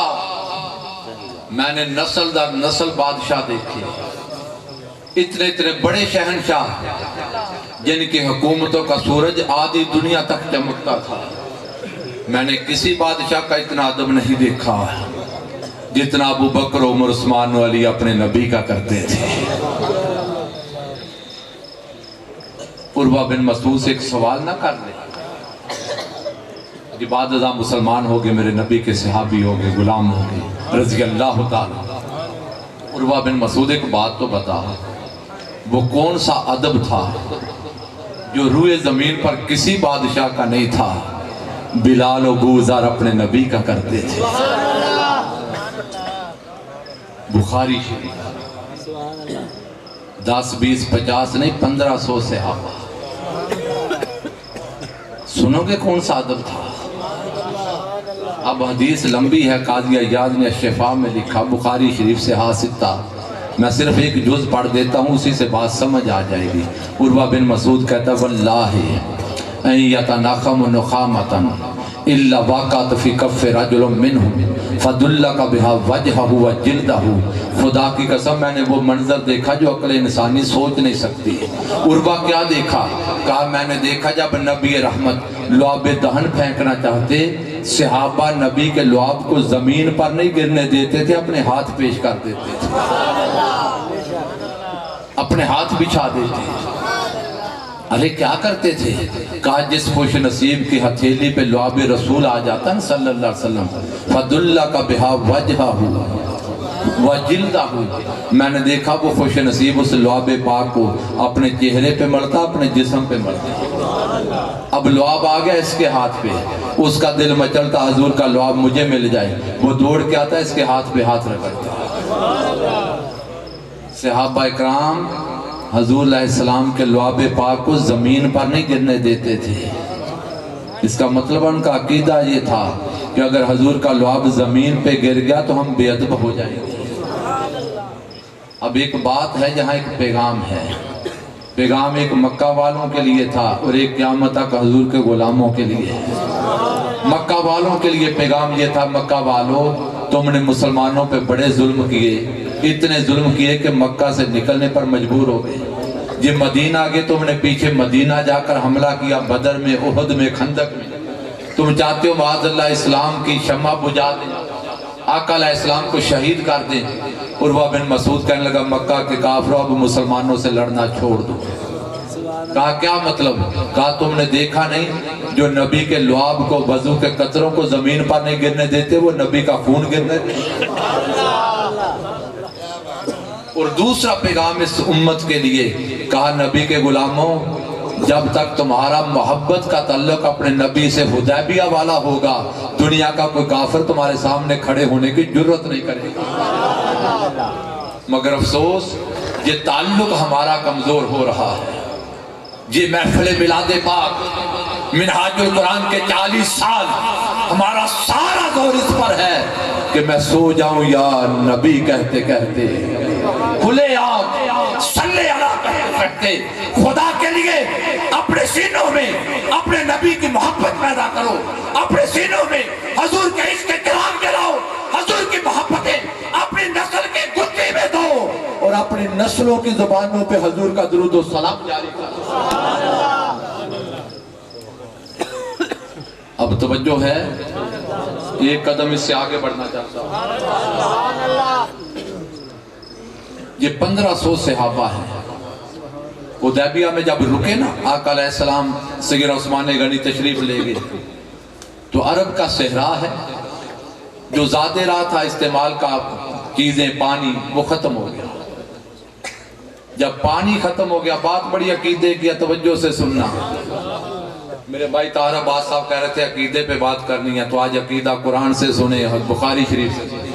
میں نے نسل در نسل بادشاہ دیکھے، اتنے اتنے بڑے شہنشاہ جن کی حکومتوں کا سورج آدھی دنیا تک چمکتا تھا۔ میں نے کسی بادشاہ کا اتنا ادب نہیں دیکھا جتنا ابو بکر، عمر، عثمان و علی اپنے نبی کا کرتے تھے۔ عروہ بن مسعود سے ایک سوال نہ کر لے کہ بعد ازاں مسلمان ہو گئے، میرے نبی کے صحابی ہو گئے، غلام ہو گئے رضی اللہ تعالیٰ۔ عروہ بن مسعود ایک بات تو بتا، وہ کون سا ادب تھا جو روئے زمین پر کسی بادشاہ کا نہیں تھا، بلال و ابو ذر اپنے نبی کا کرتے تھے۔ بخاری شریف 10 20 50 نہیں 1500 صحابہ۔ سنو گے کون سا ادب تھا؟ اب حدیث لمبی ہے، قاضی عیاض نے شفا میں لکھا، بخاری شریف سے حاصلتا، میں صرف ایک جز پڑھ دیتا ہوں، اسی سے بات سمجھ آ جائے گی۔ عروہ بن مسعود کہتا ہے، واللہ ان یتناخم نخامتا الا واقعت فی کف رجل منہم فدلک بہا وجہہ و جلدہ۔ خدا کی قسم میں نے وہ منظر دیکھا جو عقل انسانی سوچ نہیں سکتی۔ عروہ کیا دیکھا؟ کہا میں نے دیکھا جب نبی رحمت لعاب دہن پھینکنا چاہتے، صحابہ نبی کے لعاب کو زمین پر نہیں گرنے دیتے تھے، اپنے ہاتھ پیش کر دیتے تھے، اپنے ہاتھ بچھا دیتے تھے۔ ارے کیا کرتے تھے؟ کہا جس خوش نصیب کی ہتھیلی پہ لعاب رسول آ جاتا نا صلی اللہ علیہ وسلم، فَدُلَّكَ بِهَا وَجْهَهُ، وَجِلْدَهُ، میں نے دیکھا وہ خوش نصیب اس لعاب پاک کو اپنے چہرے پہ ملتا، اپنے جسم پہ ملتا۔ اب لعاب آ گیا اس کے ہاتھ پہ، اس کا دل مچلتا حضور کا لعاب مجھے مل جائے، وہ دوڑ کے آتا اس کے ہاتھ پہ ہاتھ رگڑتا۔ صحابہ اکرام حضور علیہ السلام کے لعاب پاک کو زمین پر نہیں گرنے دیتے تھے۔ اس کا مطلب ان کا عقیدہ یہ تھا کہ اگر حضور کا لعاب زمین پہ گر گیا تو ہم بے ادب ہو جائیں گے۔ اب ایک بات ہے، جہاں ایک پیغام ہے، پیغام ایک مکہ والوں کے لیے تھا اور ایک قیامت تک حضور کے غلاموں کے لیے ہے۔ مکہ والوں کے لیے پیغام یہ تھا، مکہ والوں تم نے مسلمانوں پہ بڑے ظلم کیے، اتنے ظلم کیے کہ مکہ سے نکلنے پر مجبور ہو گئے۔ یہ مدینہ آگے تم نے پیچھے مدینہ جا کر حملہ کیا، بدر میں، احد میں، خندق میں۔ تم چاہتے ہو معاذ اللہ اسلام کی شمع بجھا دیں، آقا علیہ السلام کو شہید کر دیں۔ عروہ بن مسعود کہنے لگا مکہ کے کافروں اب مسلمانوں سے لڑنا چھوڑ دو۔ کہا کیا مطلب؟ کہا تم نے دیکھا نہیں جو نبی کے لعاب کو، وضو کے قطروں کو زمین پر نہیں گرنے دیتے، وہ نبی کا خون گرنے دیتے۔ اور دوسرا پیغام اس امت کے لیے کہا، نبی کے غلاموں جب تک تمہارا محبت کا تعلق اپنے نبی سے حدیبیہ والا ہوگا، دنیا کا کوئی کافر تمہارے سامنے کھڑے ہونے کی جرت نہیں کرے گا۔ مگر افسوس یہ تعلق ہمارا کمزور ہو رہا ہے۔ یہ محفل میلاد پاک، منہاج القرآن کے 40 سال، ہمارا سارا دور اس پر ہے کہ میں سو جاؤں یا نبی کہتے کہتے، کھلے عام صلی اللہ کہتے کہتے۔ خدا کے لیے اپنے سینوں میں اپنے نبی کی محبت پیدا کرو، اپنے سینوں میں حضور کے عشق کے کرام جلاؤ، حضور کی محبتیں اپنی نسل کے گتی میں دو اور اپنی نسلوں کی زبانوں پہ حضور کا درود و سلام جاری کرو۔ اب توجہ ہے، ایک قدم اس سے آگے بڑھنا چاہتا ہوں۔ یہ 1500 صحابہ ہیں، حدیبیہ میں جب رکے نا آقا علیہ السلام، سیدنا عثمان غنی تشریف لے گئے، تو عرب کا صحرا ہے جو زیادہ رہا تھا استعمال کا چیزیں، پانی، وہ ختم ہو گیا۔ جب پانی ختم ہو گیا، بات بڑی عقیدے کی، توجہ سے سننا۔ میرے بھائی طاہر عباس صاحب کہہ رہے تھے عقیدے پہ بات کرنی ہے، تو آج عقیدہ قرآن سے سنے، بخاری شریف سے سنے،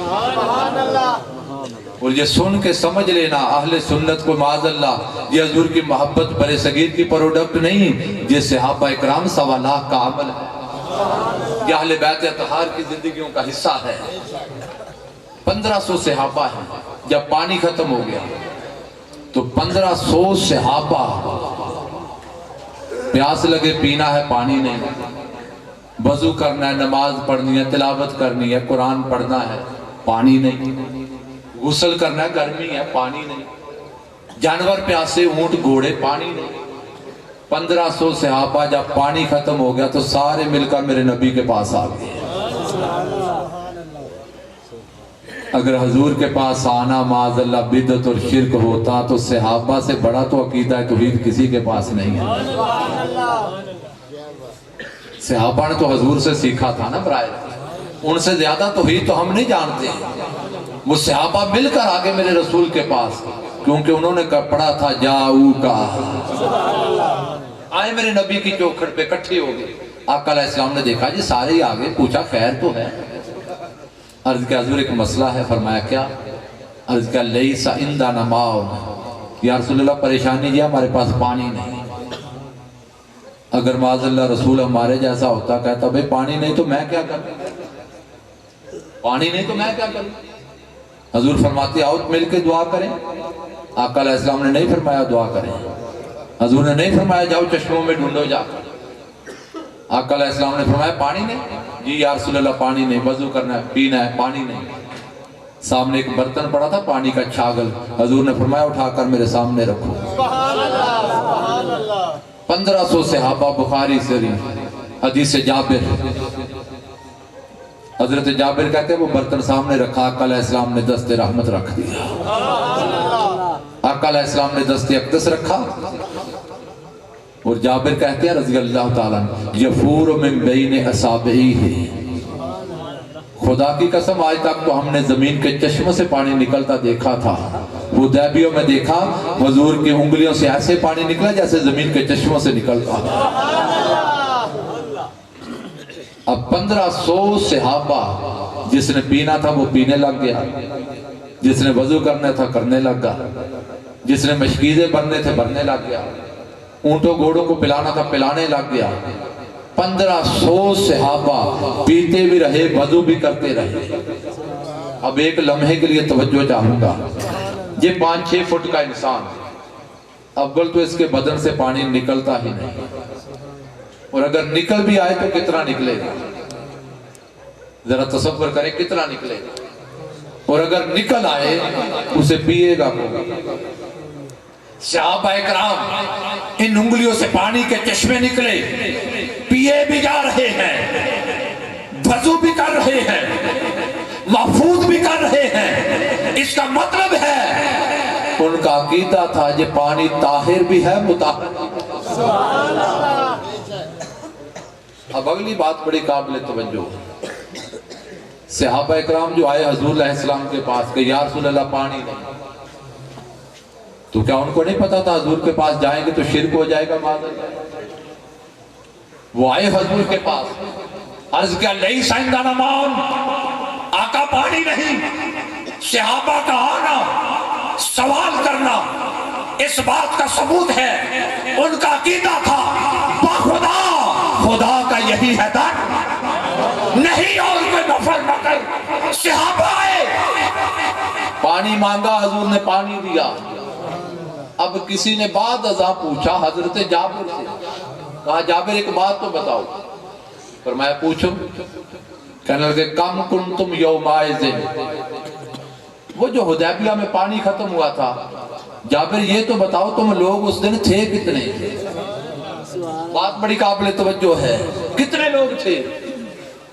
اور یہ سن کے سمجھ لینا اہل سنت کو معاذ اللہ یہ حضور کی محبت برے صغیر کی پروڈکٹ نہیں، یہ صحابہ اکرام 1.25 لاکھ کا عمل ہے، یہ اہل بیت اطہار کی زندگیوں کا حصہ ہے۔ 1500 صحابہ ہیں۔ جب پانی ختم ہو گیا تو 1500 صحابہ، پیاس لگے پینا ہے، پانی نہیں، وضو کرنا ہے، نماز پڑھنی ہے، تلاوت کرنی ہے، قرآن پڑھنا ہے، پانی نہیں، غسل کرنا ہے، گرمی ہے، پانی نہیں، جانور پیاسے، اونٹ گھوڑے، پانی نہیں۔ 1500 صحابہ جب پانی ختم ہو گیا تو سارے مل کر میرے نبی کے پاس آ گئے۔ اگر حضور کے پاس آنا معاذ اللہ بدعت اور شرک ہوتا تو صحابہ سے بڑا تو عقیدہ توحید کسی کے پاس نہیں ہے۔ صحابہ نے تو حضور سے سیکھا تھا نا برائے، ان سے زیادہ توحید تو ہم نہیں جانتے۔ وہ صحابہ مل کر آگے میرے رسول کے پاس، کیونکہ انہوں نے پڑھا تھا جاؤ کا، آئے میرے نبی کی چوکھٹ پہ کٹھے ہو گئے۔ آقا علیہ السلام نے دیکھا جی سارے ہی آگے، پوچھا خیر تو ہے؟ عرض کیا حضور ایک مسئلہ ہے۔ فرمایا کیا؟ عرض کیا لیس عندنا ماء، یا رسول اللہ پریشانی جی ہمارے پاس پانی نہیں۔ اگر معاذ اللہ رسول ہمارے جیسا ہوتا کہتا بھئی پانی نہیں تو میں کیا کروں، پانی نہیں تو میں کیا کروں؟ حضور فرماتے آؤ مل کے دعا کریں۔ آقا علیہ السلام نے نہیں فرمایا دعا کریں، حضور نے نہیں فرمایا جاؤ چشموں میں ڈھونڈو جا کر۔ آقا علیہ السلام نے فرمایا پانی نہیں؟ جی یا رسول اللہ پانی نہیں، وضو کرنا ہے، پینا ہے، پانی نہیں۔ سامنے ایک برتن پڑا تھا پانی کا چھاگل، حضور نے فرمایا اٹھا کر میرے سامنے رکھو۔ 1500 صحابہ، بخاری شریف حدیث جابر، حضرت جابر کہتے ہیں وہ برتن سامنے رکھا، آقا علیہ السلام نے دست رحمت رکھ دیا، آقا علیہ السلام نے دست اقدس رکھا۔ اور جابر کہتے ہیں رضی اللہ تعالیٰ یفور من بین اصابعیہ، خدا کی قسم آج تک تو ہم نے زمین کے چشموں سے پانی نکلتا دیکھا تھا، حدیبیہ میں دیکھا حضور کی انگلیوں سے ایسے پانی نکلا جیسے زمین کے چشموں سے نکلتا۔ اب 1500 صحابہ، جس نے پینا تھا وہ پینے لگ گیا، جس نے وضو کرنا تھا کرنے لگ گیا، جس نے مشکیزیں بھرنے تھے بھرنے لگ گیا، اونٹوں گھوڑوں کو پلانا تھا پلانے لگ گیا۔ 1500 صحابہ پیتے بھی رہے وضو بھی کرتے رہے۔ اب ایک لمحے کے لیے توجہ چاہوں گا، یہ 5-6 فٹ کا انسان، اول تو اس کے بدن سے پانی نکلتا ہی نہیں، اور اگر نکل بھی آئے تو کتنا نکلے گا؟ ذرا تصور کریں کتنا نکلے گا، اور اگر نکل آئے اسے پیے گا کون؟ صحابہ اکرام ان انگلیوں سے پانی کے چشمے نکلے، پیے بھی جا رہے ہیں، وضو بھی کر رہے ہیں، محفوظ بھی کر رہے ہیں۔ اس کا مطلب ہے ان کا عقیدہ تھا یہ پانی طاہر بھی ہے مطہر۔ اب اگلی بات بڑی قابل توجہ، صحابہ اکرام جو آئے حضور علیہ السلام کے پاس کہ یا رسول اللہ پانی نہیں، تو کیا ان کو نہیں پتا تھا حضور کے پاس جائیں گے تو شرک ہو جائے گا؟ وہ آئے حضور کے پاس، عرض کیا لیس عندنا ماء، آقا پانی نہیں۔ صحابہ کا آنا، سوال کرنا اس بات کا ثبوت ہے ان کا عقیدہ تھا خدا، خدا کا یہی ہے در نہیں اور کوئی نفر نہ کر۔ صحابہ آئے، پانی مانگا، حضور نے پانی دیا۔ اب کسی نے بعد ازاں پوچھا حضرت جابر سے، کہا جابر ایک بات تو بتاؤ۔ فرمایا پوچھو۔ کہنے لگے کم کنتم یومئذ، وہ جو حدیبیہ میں پانی ختم ہوا تھا، جابر یہ تو بتاؤ تم لوگ اس دن تھے کتنے؟ بات بڑی قابل توجہ ہے، کتنے لوگ تھے؟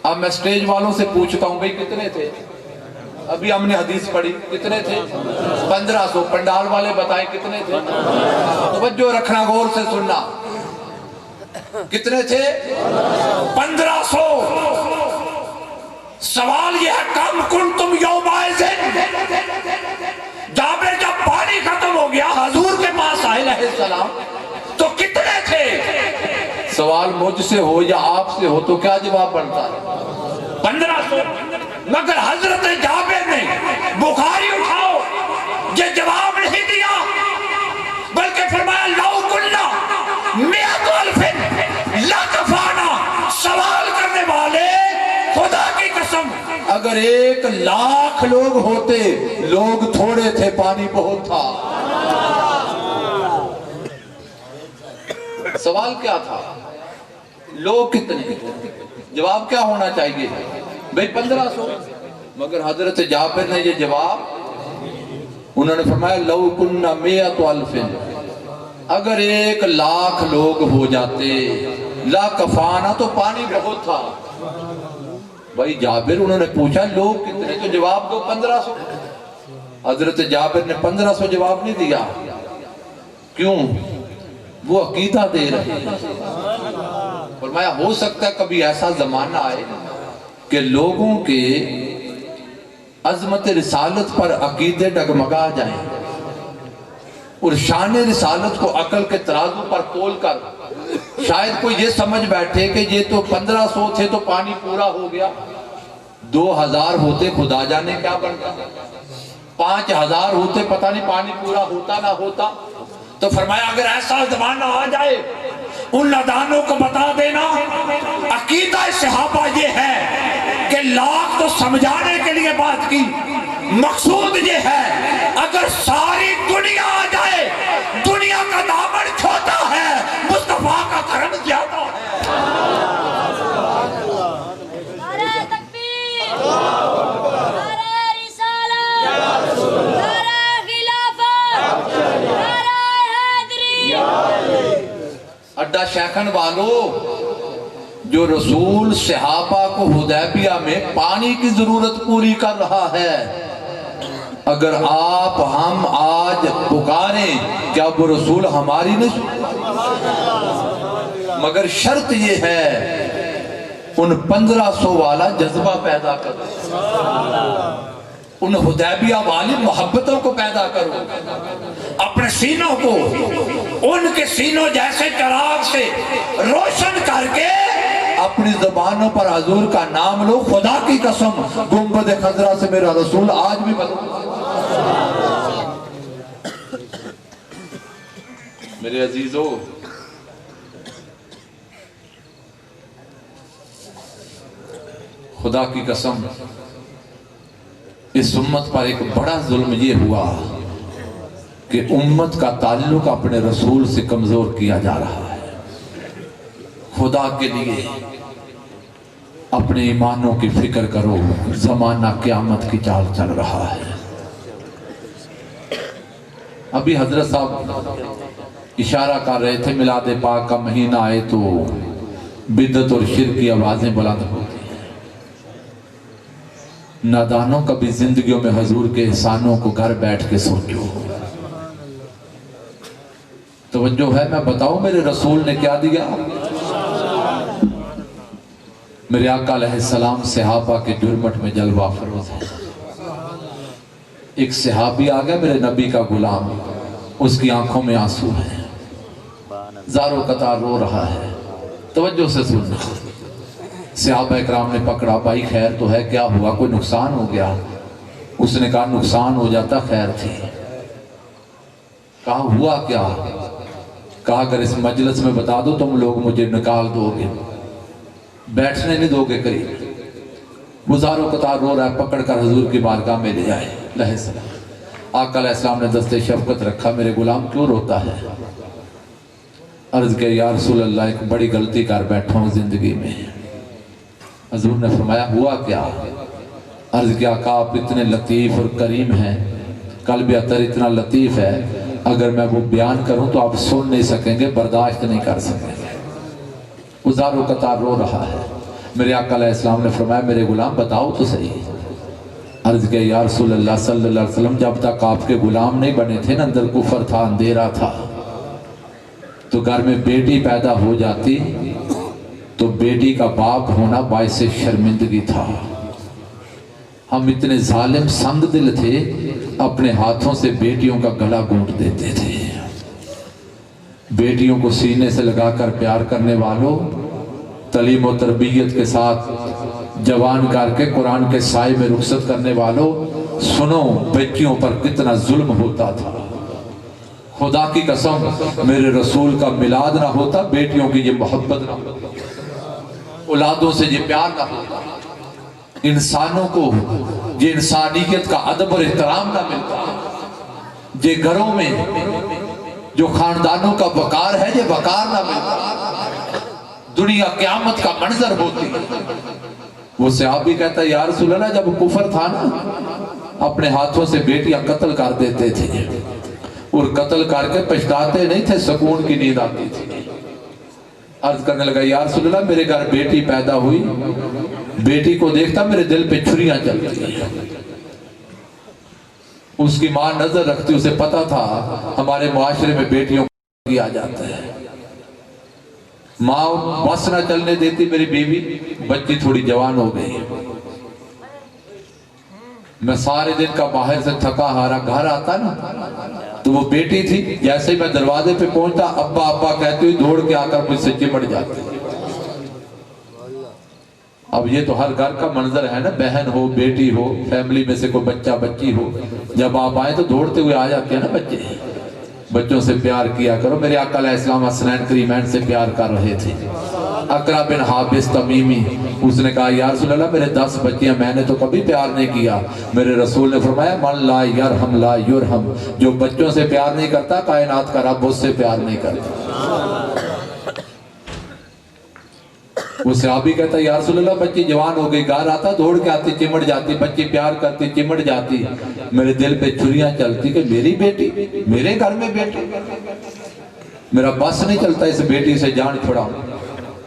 اب میں سٹیج والوں سے پوچھتا ہوں بھئی کتنے تھے؟ ابھی ہم نے حدیث پڑھی کتنے تھے؟ 1500۔ پنڈال والے بتائیں کتنے تھے؟ توجہ رکھنا، غور سے سننا، کتنے تھے؟ 1500۔ سوال یہ ہے کم کنتم یومئذ، جابر جب پانی ختم ہو گیا حضور کے پاس آئے علیہ السلام تو کتنے تھے؟ سوال مجھ سے ہو یا آپ سے ہو تو کیا جواب بنتا ہے؟ 1500۔ مگر حضرت جابر نے بخاری اٹھاؤ یہ جواب نہیں دیا، بلکہ فرمایا لو کنا مئۃ الف لکفانا۔ سوال کرنے والے خدا کی قسم اگر 1,00,000 لوگ ہوتے، لوگ تھوڑے تھے پانی بہت تھا۔ سوال کیا تھا؟ لوگ کتنے؟ جواب کیا ہونا چاہیے؟ بھئی 1500۔ مگر حضرت جابر نے یہ جواب، انہوں نے فرمایا لو کننا مئۃ الف، اگر 1,00,000 لوگ ہو جاتے، لا کفانا، تو پانی بہت تھا۔ بھائی جابر انہوں نے پوچھا لوگ کتنے، تو جواب دو 1500۔ حضرت جابر نے 1500 جواب نہیں دیا، کیوں؟ وہ عقیدہ دے رہے ہیں۔ فرمایا ہو سکتا ہے کبھی ایسا زمانہ آئے کہ لوگوں کے عظمت رسالت پر عقیدے ڈگمگا جائیں، اور شان رسالت کو عقل کے ترازو پر تول کر شاید کوئی یہ سمجھ بیٹھے کہ یہ تو 1500 تھے تو پانی پورا ہو گیا، 2000 ہوتے خدا جانے کیا بنتا، 5000 ہوتے پتہ نہیں پانی پورا ہوتا نہ ہوتا۔ تو فرمایا اگر ایسا زمانہ آ جائے ان نادانوں کو بتا دینا عقیدہ صحابہ یہ ہے کہ لاکھ تو سمجھانے کے لیے بات کی، مقصود یہ ہے اگر ساری دنیا آ جائے، دنیا کا دامن چھوٹا ہے، مصطفیٰ کا کرم زیادہ ہے۔ نعرہ تکبیر، نعرہ رسالت، نعرہ خلافت، نعرہ حیدری۔ اڈا شیخن والو، جو رسول صحابہ کو حدیبیہ میں پانی کی ضرورت پوری کر رہا ہے، اگر آپ ہم آج پکاریں کیا وہ رسول ہماری نہیں؟ مگر شرط یہ ہے ان 1500 والا جذبہ پیدا کرو، ان حدیبیہ والی محبتوں کو پیدا کرو، اپنے سینوں کو ان کے سینوں جیسے چراغ سے روشن کر کے اپنی زبانوں پر حضور کا نام لو۔ خدا کی قسم گنبد خضرا سے میرا رسول آج بھی میرے عزیزو، خدا کی قسم اس امت پر ایک بڑا ظلم یہ ہوا کہ امت کا تعلق اپنے رسول سے کمزور کیا جا رہا ہے۔ خدا کے لیے اپنے ایمانوں کی فکر کرو، زمانہ قیامت کی چال چل رہا ہے۔ ابھی حضرت صاحب اشارہ کر رہے تھے میلاد پاک کا مہینہ آئے تو بدعت اور شرک کی آوازیں بلند ہوتی ہیں۔ نادانوں کا بھی زندگیوں میں حضور کے احسانوں کو گھر بیٹھ کے سوچو۔ توجہ ہے؟ میں بتاؤں میرے رسول نے کیا دیا؟ میرے آقا علیہ السلام صحابہ کے جرمٹ میں جلوہ فروز ہے۔ ایک صحابی آ گیا میرے نبی کا غلام، اس کی آنکھوں میں آنسو ہے، زارو قطار رو رہا ہے۔ توجہ سے سننا۔ صحابہ اکرام نے پکڑا، بھائی خیر تو ہے، کیا ہوا؟ کوئی نقصان ہو گیا؟ اس نے کہا نقصان ہو جاتا خیر تھی۔ کہا ہوا کیا؟ کہا اگر اس مجلس میں بتا دو تم لوگ مجھے نکال دو گے، بیٹھنے نہیں دو گے قریب۔ وہ زارو قطار رو رہا ہے، پکڑ کر حضور کی بارگاہ میں لے آئے علیہ السلام۔ آقا علیہ السلام نے دست شفقت رکھا، میرے غلام کیوں روتا ہے؟ عرض کہ یا رسول اللہ ایک بڑی غلطی کر بیٹھا ہوں زندگی میں۔ حضور نے فرمایا ہوا کیا؟ عرض کیا آقا آپ اتنے لطیف اور کریم ہیں، قلب اطہر اتنا لطیف ہے، اگر میں وہ بیان کروں تو آپ سن نہیں سکیں گے، برداشت نہیں کر سکیں گے۔ وہ زارو قطار رو رہا ہے۔ میرے آقا علیہ السلام نے فرمایا میرے غلام بتاؤ تو صحیح۔ عرض کہ یا رسول اللہ صلی اللہ علیہ وسلم جب تک آپ کے غلام نہیں بنے تھے نا، اندر کفر تھا، اندھیرا تھا، تو گھر میں بیٹی پیدا ہو جاتی تو بیٹی کا باپ ہونا باعث شرمندگی تھا۔ ہم اتنے ظالم سنگ دل تھے، اپنے ہاتھوں سے بیٹیوں کا گلا گھونٹ دیتے تھے۔ بیٹیوں کو سینے سے لگا کر پیار کرنے والوں، تعلیم و تربیت کے ساتھ جوان کر کے قرآن کے سائے میں رخصت کرنے والوں، سنو بچیوں پر کتنا ظلم ہوتا تھا۔ خدا کی قسم میرے رسول کا میلاد نہ ہوتا، بیٹیوں کی یہ محبت نہ ہوتا، اولادوں سے یہ پیار نہ ہوتا، انسانوں کو یہ انسانیت کا ادب اور احترام نہ ملتا، یہ گھروں میں جو خاندانوں کا وقار ہے یہ وقار نہ ملتا، دنیا قیامت کا منظر ہوتی۔ وہ صحابی کہتا ہے یا رسول اللہ جب کفر تھا نا، اپنے ہاتھوں سے بیٹیاں قتل کر دیتے تھے، اور قتل کر کے پچھتاتے نہیں تھے، سکون کی نیند آتی تھی۔ عرض کرنے لگا یا رسول اللہ میرے گھر بیٹی پیدا ہوئی، بیٹی کو دیکھتا میرے دل پہ چھریاں چلتی ہیں۔ اس کی ماں نظر رکھتی، اسے پتا تھا ہمارے معاشرے میں بیٹیوں کو کیا جاتا ہے۔ ماں بس نہ چلنے دیتی میری بیوی، بچی تھوڑی جوان ہو گئی، میں سارے دن کا باہر سے تھکا ہارا گھر آتا نا، تو وہ بیٹی تھی، جیسے ہی میں دروازے پہ پہنچتا ابا ابا کہتی ہوئی دوڑ کے آ کر مجھ سے چمٹ جاتی۔ اب یہ تو ہر گھر کا منظر ہے نا، بہن ہو بیٹی ہو، فیملی میں سے کوئی بچہ بچی ہو، جب آپ آئیں تو دوڑتے ہوئے آ جاتے ہیں نا بچے۔ بچوں سے پیار کیا کرو۔ میرے آقا علیہ السلام حسنین کریمین سے پیار کر رہے تھے۔ اقرا بن حابس تمیمی، اس نے کہا یا رسول اللہ میرے 10 بچیاں، میں نے تو کبھی پیار نہیں کیا۔ میرے رسول نے فرمایا من لا یرحم لا یرحم، جو بچوں سے پیار نہیں کرتا کائنات کا رب اس سے پیار نہیں کرتا۔ وہ صحابی کہتا یا رسول اللہ بچی جوان ہو گئی، گھر آتا دوڑ کے آتی، چمٹ جاتی، بچی پیار کرتی چمٹ جاتی، میرے دل پہ چھریاں چلتی کہ میری بیٹی، میرے گھر میں بیٹی، میرا بس نہیں چلتا اس بیٹی سے جان چھڑاؤں۔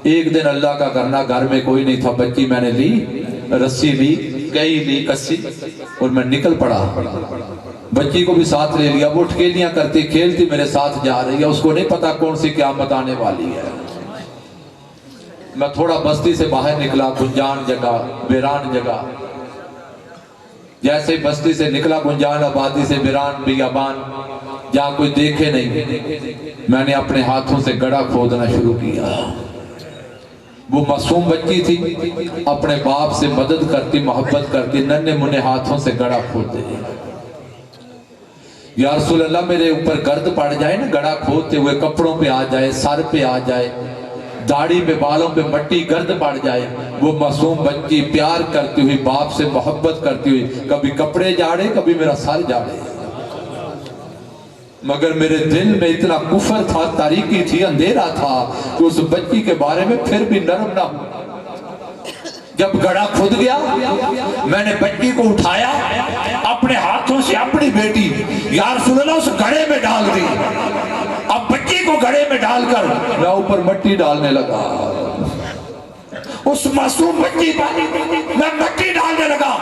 ایک دن اللہ کا کرنا، گھر میں کوئی نہیں تھا، بچی میں نے لی، رسی لی، کئی لی کسی، اور میں نکل پڑا، بچی کو بھی ساتھ لے لیا۔ وہ ٹھکیلیاں کرتی کھیلتی میرے ساتھ جا رہی ہے، اس کو نہیں پتا کون سی قیامت آنے والی ہے۔ میں تھوڑا بستی سے باہر نکلا، گنجان جگہ، ویران جگہ، جیسے بستی سے نکلا گنجان آبادی سے ویران بیابان، جہاں کوئی دیکھے نہیں، میں نے اپنے ہاتھوں سے گڑھا کھودنا شروع کیا۔ وہ معصوم بچی تھی، اپنے باپ سے مدد کرتی، محبت کرتی، ننھے منھے ہاتھوں سے گڑھا کھودتے۔ یا رسول اللہ میرے اوپر گرد پڑ جائے نا، گڑھا کھودتے ہوئے کپڑوں پہ آ جائے، سر پہ آ جائے، داڑھی پہ، بالوں پہ مٹی گرد پڑ جائے۔ وہ معصوم بچی پیار کرتی ہوئی، باپ سے محبت کرتی ہوئی، کبھی کپڑے جاڑے، کبھی میرا سر جاڑے۔ مگر میرے دل میں اتنا کفر تھا، تاریکی تھی، اندھیرا تھا کہ اس بچی کے بارے میں پھر بھی نرم نہ ہوں۔ جب گڑھا کھود گیا، میں نے بچی کو اٹھایا، اپنے ہاتھوں سے اپنی بیٹی یا رسول اللہ اس گڑھے میں ڈال دی۔ اب بچی کو گڑھے میں ڈال کر میں اوپر مٹی ڈالنے لگا، اس معصوم بچی پر میں مٹی ڈالنے لگا۔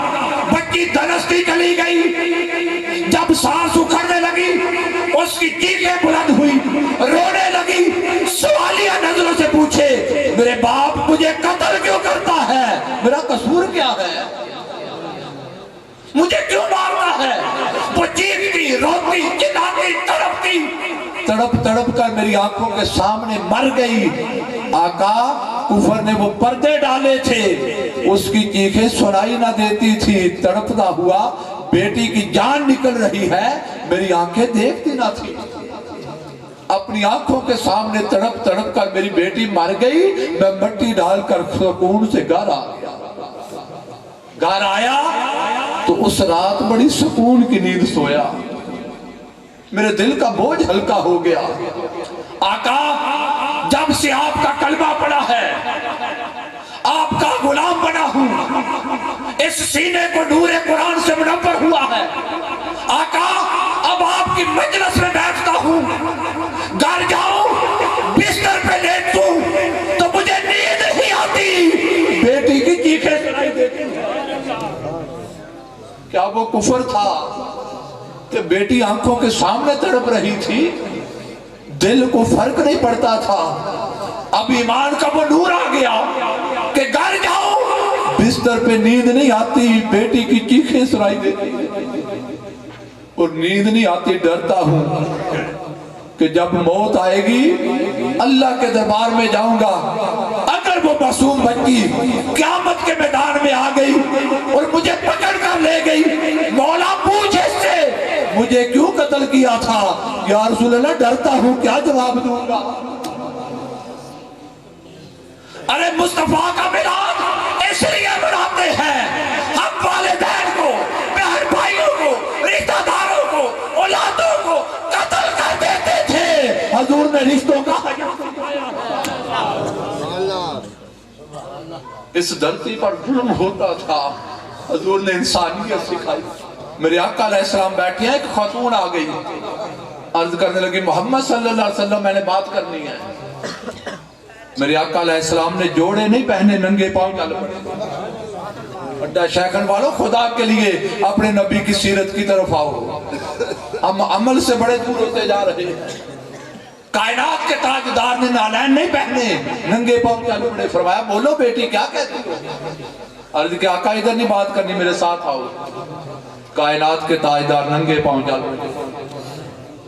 بچی دھنستی چلی گئی، جب سانس اکھڑنے لگی اس کی چیخیں بلند ہوئی، رونے لگی، سوالیہ نظروں سے پوچھے میرے باپ مجھے قتل کیوں کرتا ہے، میرا قصور کیا ہے، مجھے کیوں مارتا ہے؟ وہ چیختی، روتی، چلاتی، تڑپتی، تڑپ تڑپ کر میری آنکھوں کے سامنے مر گئی۔ آقا کفر نے وہ پردے ڈالے تھے، اس کی چیخیں سنائی نہ دیتی تھی، تڑپتا ہوا بیٹی کی جان نکل رہی ہے، میری آنکھیں دیکھتی نہ تھی۔ اپنی آنکھوں کے سامنے تڑپ تڑپ کر میری بیٹی مر گئی، میں مٹی ڈال کر سکون سے گھر آ گیا۔ گھر آیا تو اس رات بڑی سکون کی نیند سویا، میرے دل کا بوجھ ہلکا ہو گیا۔ آقا جب سے آپ کا کلمہ پڑا ہے، آپ کا غلام بنا ہوں، اس سینے کو نور قرآن سے منور ہوا ہے۔ آقا اب آپ کی مجلس میں بیٹھتا ہوں، گھر جاؤں، بستر پہ لیٹوں تو مجھے نیند نہیں آتی، بیٹی کی چیخیں سنائی دیتی۔ کیا وہ کفر تھا کہ بیٹی آنکھوں کے سامنے تڑپ رہی تھی، دل کو فرق نہیں پڑتا تھا؟ اب ایمان کا وہ نور آ گیا کہ گھر جاؤ، بستر پہ نیند نہیں آتی، بیٹی کی چیخیں سنائی دیتی، اور نیند نہیں آتی، ڈرتا ہوں کہ جب موت آئے گی اللہ کے دربار میں جاؤں گا، اگر وہ معصوم بچی قیامت کے میدان میں آ گئی اور مجھے پکڑ کر لے گئی، مولا پوچھ اس سے مجھے کیوں قتل کیا تھا؟ یا رسول اللہ ڈرتا ہوں کیا جواب دوں گا؟ ارے مصطفیٰ کا میلاد اس لیے مناتے ہیں، ہم والدین کو، بہن بھائیوں کو، رشتہ داروں کو، اولادوں کو قتل کر دیتے تھے، حضور نے رشتوں کا اس دھرتی پر ظلم ہوتا تھا، حضور نے انسانیت سکھائی۔ میرے آقا علیہ السلام بیٹھے ہیں، ایک خاتون آ گئی، عرض کرنے لگی محمد صلی اللہ علیہ وسلم میں نے بات کرنی ہے۔ میرے آقا علیہ السلام نے جوڑے نہیں پہنے، ننگے پاؤں چل پڑے۔ اڈا شیخن والوں خدا کے لیے اپنے نبی کی سیرت کی طرف آؤ، ہم عمل سے بڑے دور ہوتے جا رہے ہیں۔ کائنات کے تاجدار نے نالین نہیں پہنے، ننگے پاؤں چل پڑے۔ فرمایا بولو بیٹی کیا کہتی ہو؟ عرض کہ آقا ادھر نہیں بات کرنی، میرے ساتھ آؤ۔ کائنات کے تاجدار ننگے پاؤں چل پڑے۔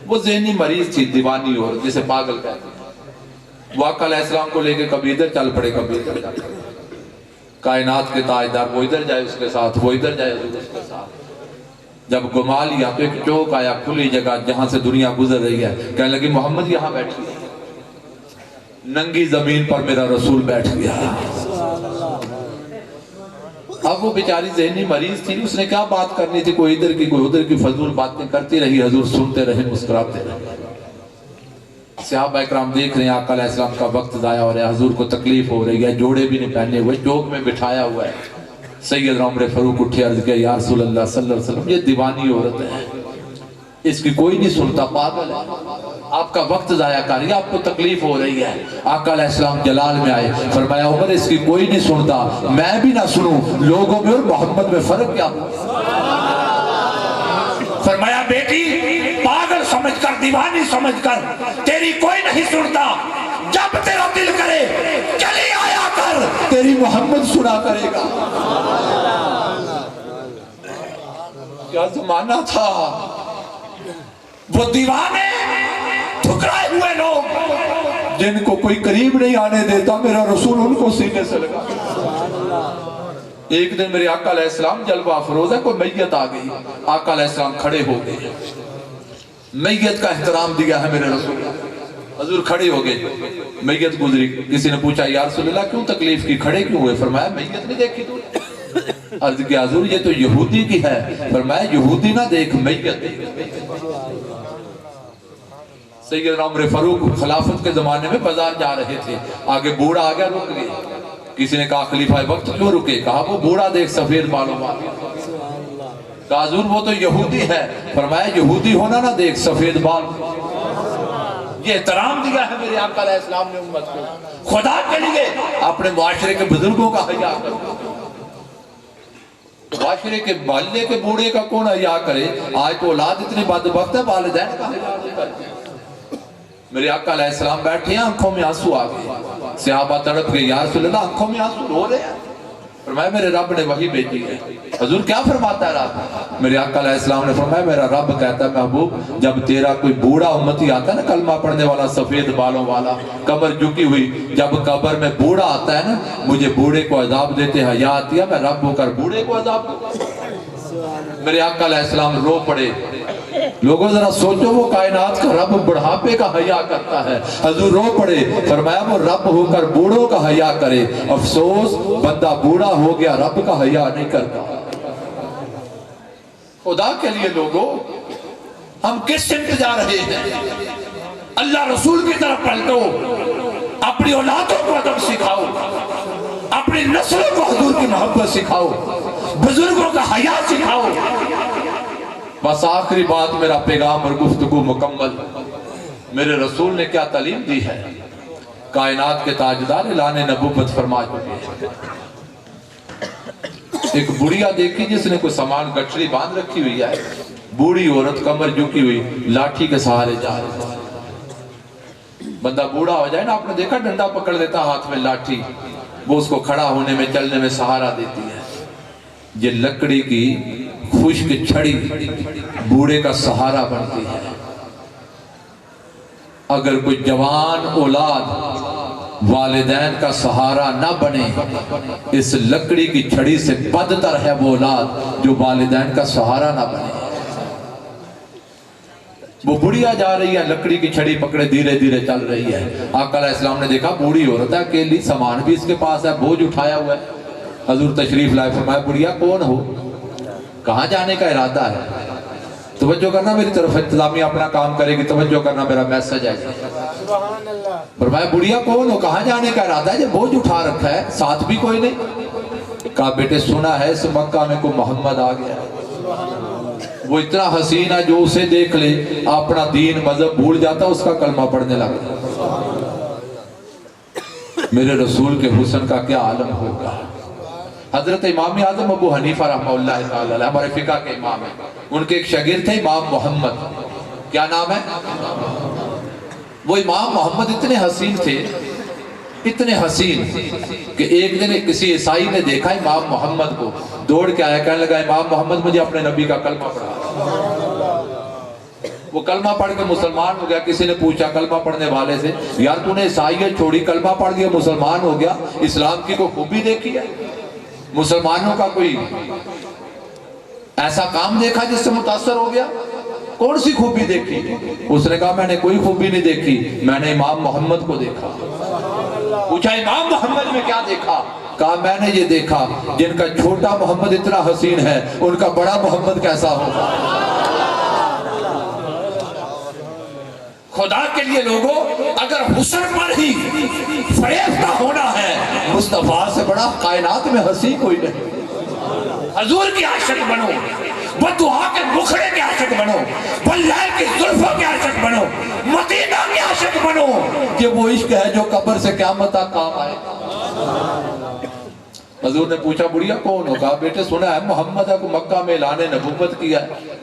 وہ ذہنی مریض تھی، دیوانی عورت جسے پاگل کہتے ہیں۔ وہ آقا علیہ السلام کو لے کے کبھی ادھر چل پڑے، کبھی ادھر چل پڑے۔ کائنات کے تاجدار وہ ادھر جائے اس کے ساتھ، وہ ادھر جائے اس کے ساتھ۔ جب گما لیا تو ایک چوک آیا، کھلی جگہ جہاں سے دنیا گزر رہی ہے، کہنے لگی محمد یہاں بیٹھی۔ ننگی زمین پر میرا رسول بیٹھ گیا۔ اب وہ بیچاری ذہنی مریض تھی، اس نے کیا بات کرنی تھی، کوئی ادھر کی کوئی ادھر کی فضول باتیں کرتی رہی، حضور سنتے رہے، مسکراتے رہے۔ صحابہ اکرام دیکھ رہے ہیں آقا علیہ السلام کا وقت ضائع ہو رہا ہے، حضور کو تکلیف ہو رہی ہے، جوڑے بھی نہیں پہنے ہوئے، چوک میں بٹھایا ہوا ہے۔ سیدنا عمر فاروق اٹھے، عرض کیا یا رسول اللہ صلی اللہ علیہ وسلم یہ دیوانی عورت ہے، اس کی کوئی نہیں سنتا، پاگل ہے، آپ کا وقت ضائع کر رہی ہے، آپ کو تکلیف ہو رہی ہے۔ آقا علیہ السلام جلال میں آئے، فرمایا عمر اس کی کوئی نہیں سنتا، میں بھی نہ سنوں، لوگوں میں اور محمد میں فرق کیا ہو؟ فرمایا بیٹی پاگل سمجھ کر، دیوانی سمجھ کر تیری کوئی نہیں سنتا، جب تیرا دل کرے چلی آیا کر، تیری محمد سنا کرے گا۔ کیا زمانہ تھا، وہ دیوانے ٹھکرائے ہوئے لوگ جن کو کوئی قریب نہیں آنے دیتا، میرا رسول ان کو سینے سے لگا۔ ایک دن میرے آقا علیہ السلام جلوہ افروز ہے، کوئی میت آ گئی، آقا علیہ السلام کھڑے ہو گئے، میت کا احترام دیا ہے میرے رسول، حضور کھڑے ہو گئے، میت گزری، کسی نے پوچھا یا رسول اللہ کیوں تکلیف کی، کھڑے کیوں ہوئے؟ فرمایا میت نہیں دیکھی تو؟ عرض کیا حضور یہ تو یہودی کی ہے، فرمایا یہودی نہ دیکھ، میت دیکھ۔ سیدنا عمر فاروق خلافت کے زمانے میں بازار جا رہے تھے، آگے بوڑھا آ گیا، رک گئے، کسی نے کہا خلیفہ وقت کیوں رکے؟ کہا وہ بوڑھا دیکھ سفید بالوں والا۔ کہا حضور وہ تو یہودی ہے، فرمایا یہودی ہونا نہ دیکھ، سفید بال۔ یہ احترام دیا ہے میرے آقا علیہ السلام نے امت کو۔ خدا کے لیے اپنے معاشرے کے بزرگوں کا حیا کرو، معاشرے کے محلے کے بوڑھے کا کون حیا کرے؟ آج تو اولاد اتنی بدبخت ہے، والدین کا حیا نہیں کرتے۔ میرے آقا علیہ السلام بیٹھے ہیں، آنکھوں میں آنسو آ گئے، صحابہ تڑپ گئے، یا رسول اللہ آنکھوں میں آنسو رو رہے ہیں۔ فرمایا میرے رب نے وحی بھیجی ہے۔ حضور کیا فرماتا ہے رب؟ میرے آقا علیہ السلام نے فرمایا میرا رب کہتا ہے محبوب جب تیرا کوئی بوڑھا امتی آتا ہے نا، کلمہ پڑھنے والا سفید بالوں والا، قبر جھکی ہوئی، جب قبر میں بوڑھا آتا ہے نا، مجھے بوڑھے کو عذاب دیتے حیا آتی ہے، میں رب ہو کر بوڑھے کو عذاب دوں۔ میرے آقا علیہ السلام رو پڑے۔ لوگوں ذرا سوچو، وہ کائنات کا رب بڑھاپے کا حیا کرتا ہے، حضور رو پڑے، فرمایا وہ رب ہو کر بوڑھوں کا حیا کرے، افسوس بندہ بوڑھا ہو گیا رب کا حیا نہیں کرتا۔ خدا کے لیے لوگوں ہم کس سمت جا رہے ہیں؟ اللہ رسول کی طرف پلٹو، اپنی اولادوں کو ادب سکھاؤ، اپنی نسلوں کو حضور کی محبت سکھاؤ، بزرگوں کا حیا سکھاؤ۔ بس آخری بات، میرا پیغام اور گفتگو مکمل۔ میرے رسول نے کیا تعلیم دی ہے؟ کائنات کے تاجدار اعلان نبوت فرما چکے ہیں۔ ایک بڑھیا دیکھی جس نے کوئی سامان گٹھڑی باندھ رکھی ہوئی ہے، بوڑھی عورت کمر جھکی ہوئی لاٹھی کے سہارے جا رہی ہے۔ بندہ بوڑھا ہو جائے نا، آپ نے دیکھا ڈنڈا پکڑ لیتا ہاتھ میں لاٹھی، وہ اس کو کھڑا ہونے میں چلنے میں سہارا دیتی ہے۔ یہ لکڑی کی خشک چھڑی بوڑھے کا سہارا بنتی ہے۔ اگر کوئی جوان اولاد والدین کا سہارا نہ بنے، اس لکڑی کی چھڑی سے بدتر ہے وہ اولاد جو والدین کا سہارا نہ بنے۔ وہ بڑھیا جا رہی ہے، لکڑی کی چھڑی پکڑے دھیرے دھیرے چل رہی ہے۔ آقا علیہ السلام نے دیکھا بوڑھی عورت ہے، اکیلی، سامان بھی اس کے پاس ہے، بوجھ اٹھایا ہوا ہے۔ حضور تشریف لائے، فرمایا بڑھیا کون ہو، کہاں جانے کا ارادہ ہے؟ توجہ کرنا میری طرف، انتظامیہ اپنا کام کرے گی، توجہ کرنا میرا میسج ہے۔ فرمایا بڑھیا کون ہو، کہاں جانے کا ارادہ ہے؟ یہ بوجھ اٹھا رکھا ہے، ساتھ بھی کوئی نہیں۔ کہا بیٹے سنا ہے اس مکہ میں کوئی محمد آ گیا ہے، وہ اتنا حسین ہے جو اسے دیکھ لے اپنا دین مذہب بھول جاتا، اس کا کلمہ پڑھنے لگتا۔ میرے رسول کے حسن کا کیا عالم ہوگا۔ حضرت امام اعظم ابو حنیفہ رحمہ اللہ تعالی ہمارے فقہ کے امام ہیں، ان کے ایک شاگرد تھے امام محمد، کیا نام ہے؟ وہ امام محمد اتنے حسین تھے، اتنے حسین کہ ایک دن کسی عیسائی نے دیکھا امام محمد کو، دوڑ کے آیا، کہنے لگا امام محمد مجھے اپنے نبی کا کلمہ پڑھا۔ وہ کلمہ پڑھ کے مسلمان ہو گیا۔ کسی نے پوچھا کلمہ پڑھنے والے سے، یار تو نے عیسائیت چھوڑی، کلمہ پڑھ گیا، مسلمان ہو گیا، اسلام کی کوئی خوبی دیکھی ہے؟ مسلمانوں کا کوئی ایسا کام دیکھا جس سے متاثر ہو گیا؟ کون سی خوبی دیکھی؟ اس نے کہا میں نے کوئی خوبی نہیں دیکھی، میں نے امام محمد کو دیکھا۔ پوچھا امام محمد میں کیا دیکھا؟ کہا میں نے یہ دیکھا جن کا چھوٹا محمد اتنا حسین ہے، ان کا بڑا محمد کیسا ہوگا۔ خدا کے لیے لوگوں اگر حسن پر ہی فریفتہ ہونا ہے، مصطفیٰ سے بڑا کائنات میں حسین کوئی نہیں۔ حضور کی عاشق بنو، بدعا کے مکھڑے کے عاشق بنو، بلیل کی زلفوں کے عاشق بنو، مدینہ کے عاشق بنو، کہ وہ عشق ہے جو قبر سے قیامت تک کام آئے۔ حضور نے پوچھا بڑھیا کون ہو؟ کہا بیٹے سنا ہے محمد کو مکہ میں اعلان نبوت کیا ہے،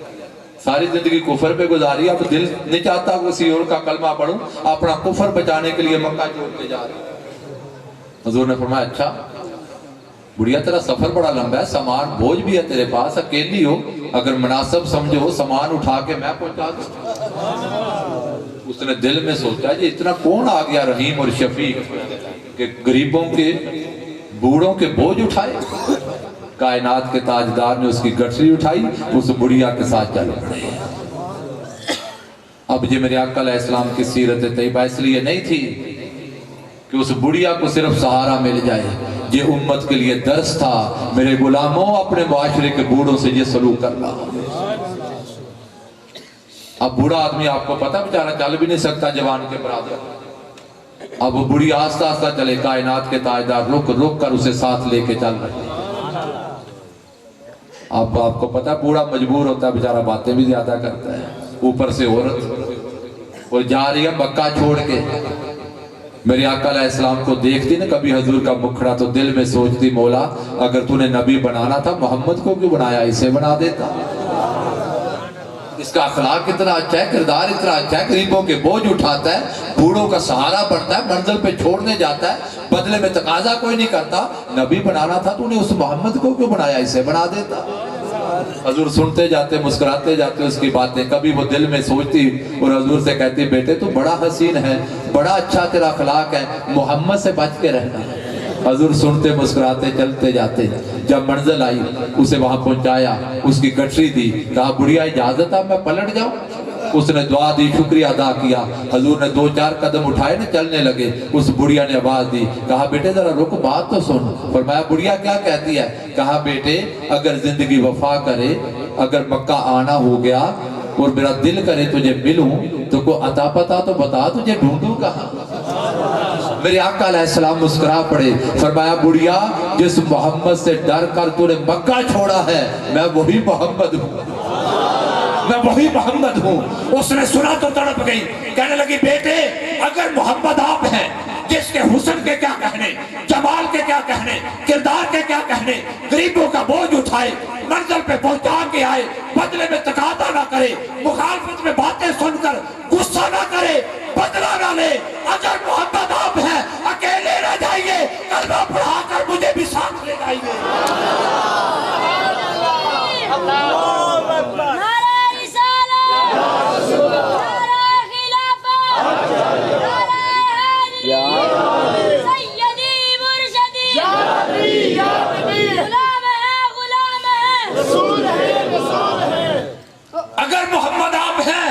ساری زندگی کفر پہ گزاری، اب دل نہیں چاہتا کسی اور کا کلمہ پڑھوں، اپنا کفر بچانے کے لیے مکہ چھوڑ کے جا رہا ہے۔ حضور نے فرمایا اچھا بڑھیا، تیرا سفر بڑا لمبا ہے، سامان بوجھ بھی ہے تیرے پاس، اکیلی ہو، اگر مناسب سمجھو سامان اٹھا کے میں پہنچا دوں۔ اس نے دل میں سوچا یہ اتنا کون آ گیا رحیم اور شفیق کہ غریبوں کے بوڑھوں کے بوجھ اٹھائے۔ کائنات کے تاجدار نے اس کی گٹری اٹھائی، اس بڑھیا کے ساتھ چل پڑے۔ اب یہ میرے آقا علیہ السلام کی سیرت طیبہ اس لیے نہیں تھی کہ اس بڑھیا کو صرف سہارا مل جائے، یہ امت کے لیے درس تھا، میرے غلاموں اپنے معاشرے کے بوڑھوں سے یہ سلوک کرنا۔ اب بوڑھا آدمی آپ کو پتہ بیچارہ چل بھی نہیں سکتا جوان کے برابر، اب وہ بڑھی آہستہ آہستہ چلے، کائنات کے تاجدار رک رک کر اسے ساتھ لے کے چل رہے۔ اب آپ کو پتہ بوڑھا مجبور ہوتا ہے بیچارہ، باتیں بھی زیادہ کرتا ہے، اوپر سے عورت، اور جا رہی ہے مکہ چھوڑ کے۔ میرے آقا علیہ السلام کو دیکھتی نا کبھی حضور کا مکھڑا تو دل میں سوچتی مولا اگر تو نے نبی بنانا تھا محمد کو کیوں بنایا، اسے بنا دیتا۔ اس کا اخلاق اتنا اچھا ہے، کردار اتنا اچھا ہے، غریبوں کے بوجھ اٹھاتا ہے، بوڑھوں کا سہارا بڑھتا ہے، منزل پہ چھوڑنے جاتا ہے، بدلے میں تقاضا کوئی نہیں کرتا۔ نبی بنانا تھا تو نے اس محمد کو کیوں بنایا، اسے بنا دیتا۔ حضور سنتے جاتے، مسکراتے جاتے اس کی باتیں، کبھی وہ دل میں سوچتی اور حضور سے کہتی بیٹے تو بڑا حسین ہے، بڑا اچھا تیرا اخلاق ہے، محمد سے بچ کے رہنا۔ حضور سنتے مسکراتے چلتے جاتے، جب منزل آئی اسے وہاں پہنچایا، اس کی گٹری دی، کہا بڑھیا اجازت ہے میں پلٹ جاؤں؟ اس نے دعا دی، شکریہ ادا کیا۔ حضور نے 2-4 قدم اٹھائے نا، چلنے لگے، اس بڑھیا نے آواز دی، کہا بیٹے ذرا رک بات تو سن۔ فرمایا بڑھیا کیا کہتی ہے؟ کہا بیٹے اگر زندگی وفا کرے، اگر مکہ آنا ہو گیا اور میرا دل کرے تجھے ملوں تو کوئی عطا پتا تو بتا، تجھے ڈھونڈوں کہاں؟ میرے آقا علیہ السلام مسکرا پڑے، فرمایا بڑھیا جس محمد سے ڈر کر تو نے مکہ چھوڑا ہے میں وہی محمد ہوں، میں وہی محمد ہوں۔ اس نے سنا تو تڑپ گئی، کہنے لگی بیٹے اگر محمد آپ ہیں جس کے حسن کے کیا کہنے، جمال کے کیا کہنے، کردار کے کیا کہنے، غریبوں کا بوجھ اٹھائے، منزل پہ پہنچا کے آئے، بدلے میں تقاضا نہ کرے، مخالفت میں باتیں سن کر غصہ نہ کرے، بدلہ نہ لے، اگر محمد آپ ہیں اکیلے نہ جائیے، کلمہ پڑھا کر مجھے بھی ساتھ لے جائیے۔ اگر محمد آپ ہیں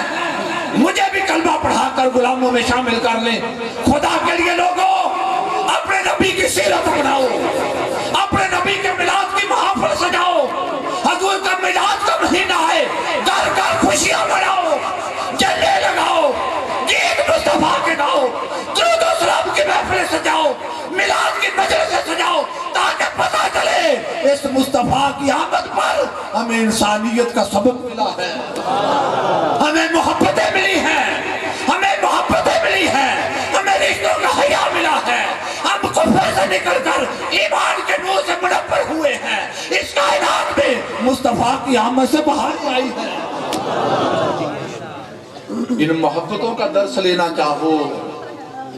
مجھے بھی کلمہ پڑھا کر غلاموں میں شامل کر لیں۔ خدا کے لیے لوگوں اپنے نبی کی سیرت بناؤ، اپنے نبی کے میلاد کی محافل سجاؤ، حضور کا میلاد کا مہینہ ہے، گھر گھر خوشیاں مناؤ، جلے لگاؤ، گیت مصطفیٰ کے گاؤ، درود و سلام کی محفلیں سجاؤ، میلاد کی مجلسیں سجاؤ، تاکہ پتہ چلے اس مصطفیٰ کی آمد پر ہمیں انسانیت کا سبق ملا ہے، ہمیں محبتیں ملی ہیں، ہمیں محبتیں ملی ہیں، ہمیں رشتوں کا حیا ملا ہے، ہم کفر سے نکل کر ایمان کے نور سے منور ہوئے ہیں، اس کائنات میں مصطفیٰ کی آمد سے بہار آئی ہے۔ ان محبتوں کا درس لینا چاہو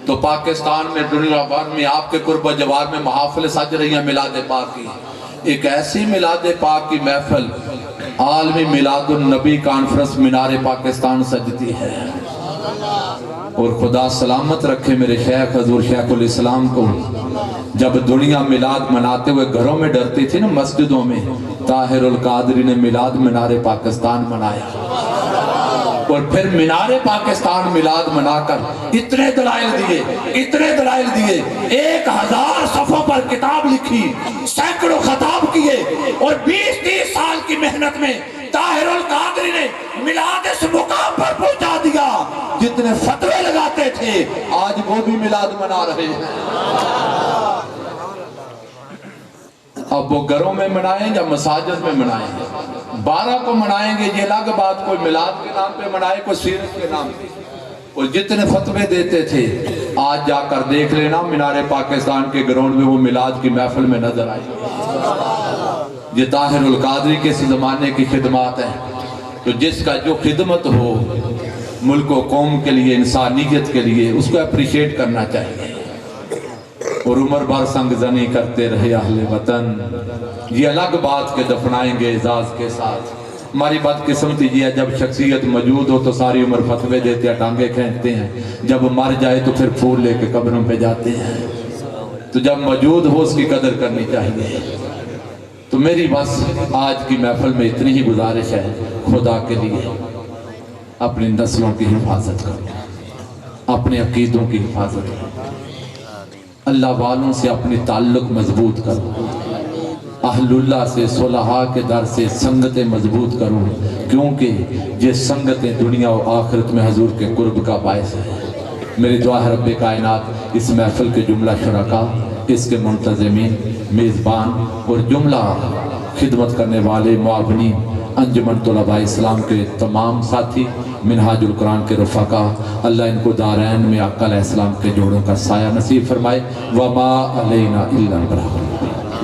تو پاکستان میں دنیا بھر میں آپ کے قرب و جوار میں محافل سج رہی ہیں میلاد پاک کی۔ ایک ایسی میلاد پاک کی محفل عالمی میلاد النبی کانفرنس مینار پاکستان سجتی ہے، اور خدا سلامت رکھے میرے شیخ حضور شیخ الاسلام کو، جب دنیا میلاد مناتے ہوئے گھروں میں ڈرتی تھی نا مسجدوں میں، طاہر القادری نے میلاد مینار پاکستان منایا، اور پھر مینار پاکستان میلاد منا کر اتنے دلائل دیے 1000 صفحوں پر کتاب لکھی، سینکڑوں خطاب کیے، اور 20-30 سال کی محنت میں طاہر القادری نے میلاد اس مقام پر پہنچا دیا۔ جتنے فتوے لگاتے تھے آج وہ بھی میلاد منا رہے ہیں۔ اب وہ گھروں میں منائیں یا مساجد میں منائیں گے، 12 کو منائیں گے یہ الگ بات، کوئی میلاد کے نام پہ منائے کوئی سیرت کے نام پہ، اور جتنے فتوے دیتے تھے آج جا کر دیکھ لینا مینار پاکستان کے گراؤنڈ میں وہ میلاد کی محفل میں نظر آئی۔ یہ طاہر القادری کے اس زمانے کی خدمات ہیں۔ تو جس کا جو خدمت ہو ملک و قوم کے لیے، انسانیت کے لیے، اس کو اپریشیٹ کرنا چاہیے۔ اور عمر بھر سنگ زنی کرتے رہے اہل وطن، یہ الگ بات کے دفنائیں گے اعزاز کے ساتھ۔ ہماری بدقسمتی یہ ہے جب شخصیت موجود ہو تو ساری عمر فتوے دیتے ہیں، ٹانگیں کھینچتے ہیں، جب مر جائے تو پھر پھول لے کے قبروں پہ جاتے ہیں۔ تو جب موجود ہو اس کی قدر کرنی چاہیے۔ تو میری بس آج کی محفل میں اتنی ہی گزارش ہے، خدا کے لیے اپنی نسلوں کی حفاظت کرو، اپنے عقیدوں کی حفاظت کرو، اللہ والوں سے اپنی تعلق مضبوط کرو، اہل اللہ سے، صلحاء کے در سے سنگتیں مضبوط کرو، کیونکہ یہ سنگتیں دنیا و آخرت میں حضور کے قرب کا باعث ہے۔ میری دعا ہے رب کائنات اس محفل کے جملہ شرکا، اس کے منتظمین، میزبان اور جملہ خدمت کرنے والے معاونین، انجمن طلباء اسلام کے تمام ساتھی، منہاج القرآن کے رفقا، اللہ ان کو دارین میں آقا علیہ السلام کے جوڑوں کا سایہ نصیب فرمائے۔ وما علینا الا البلاغ۔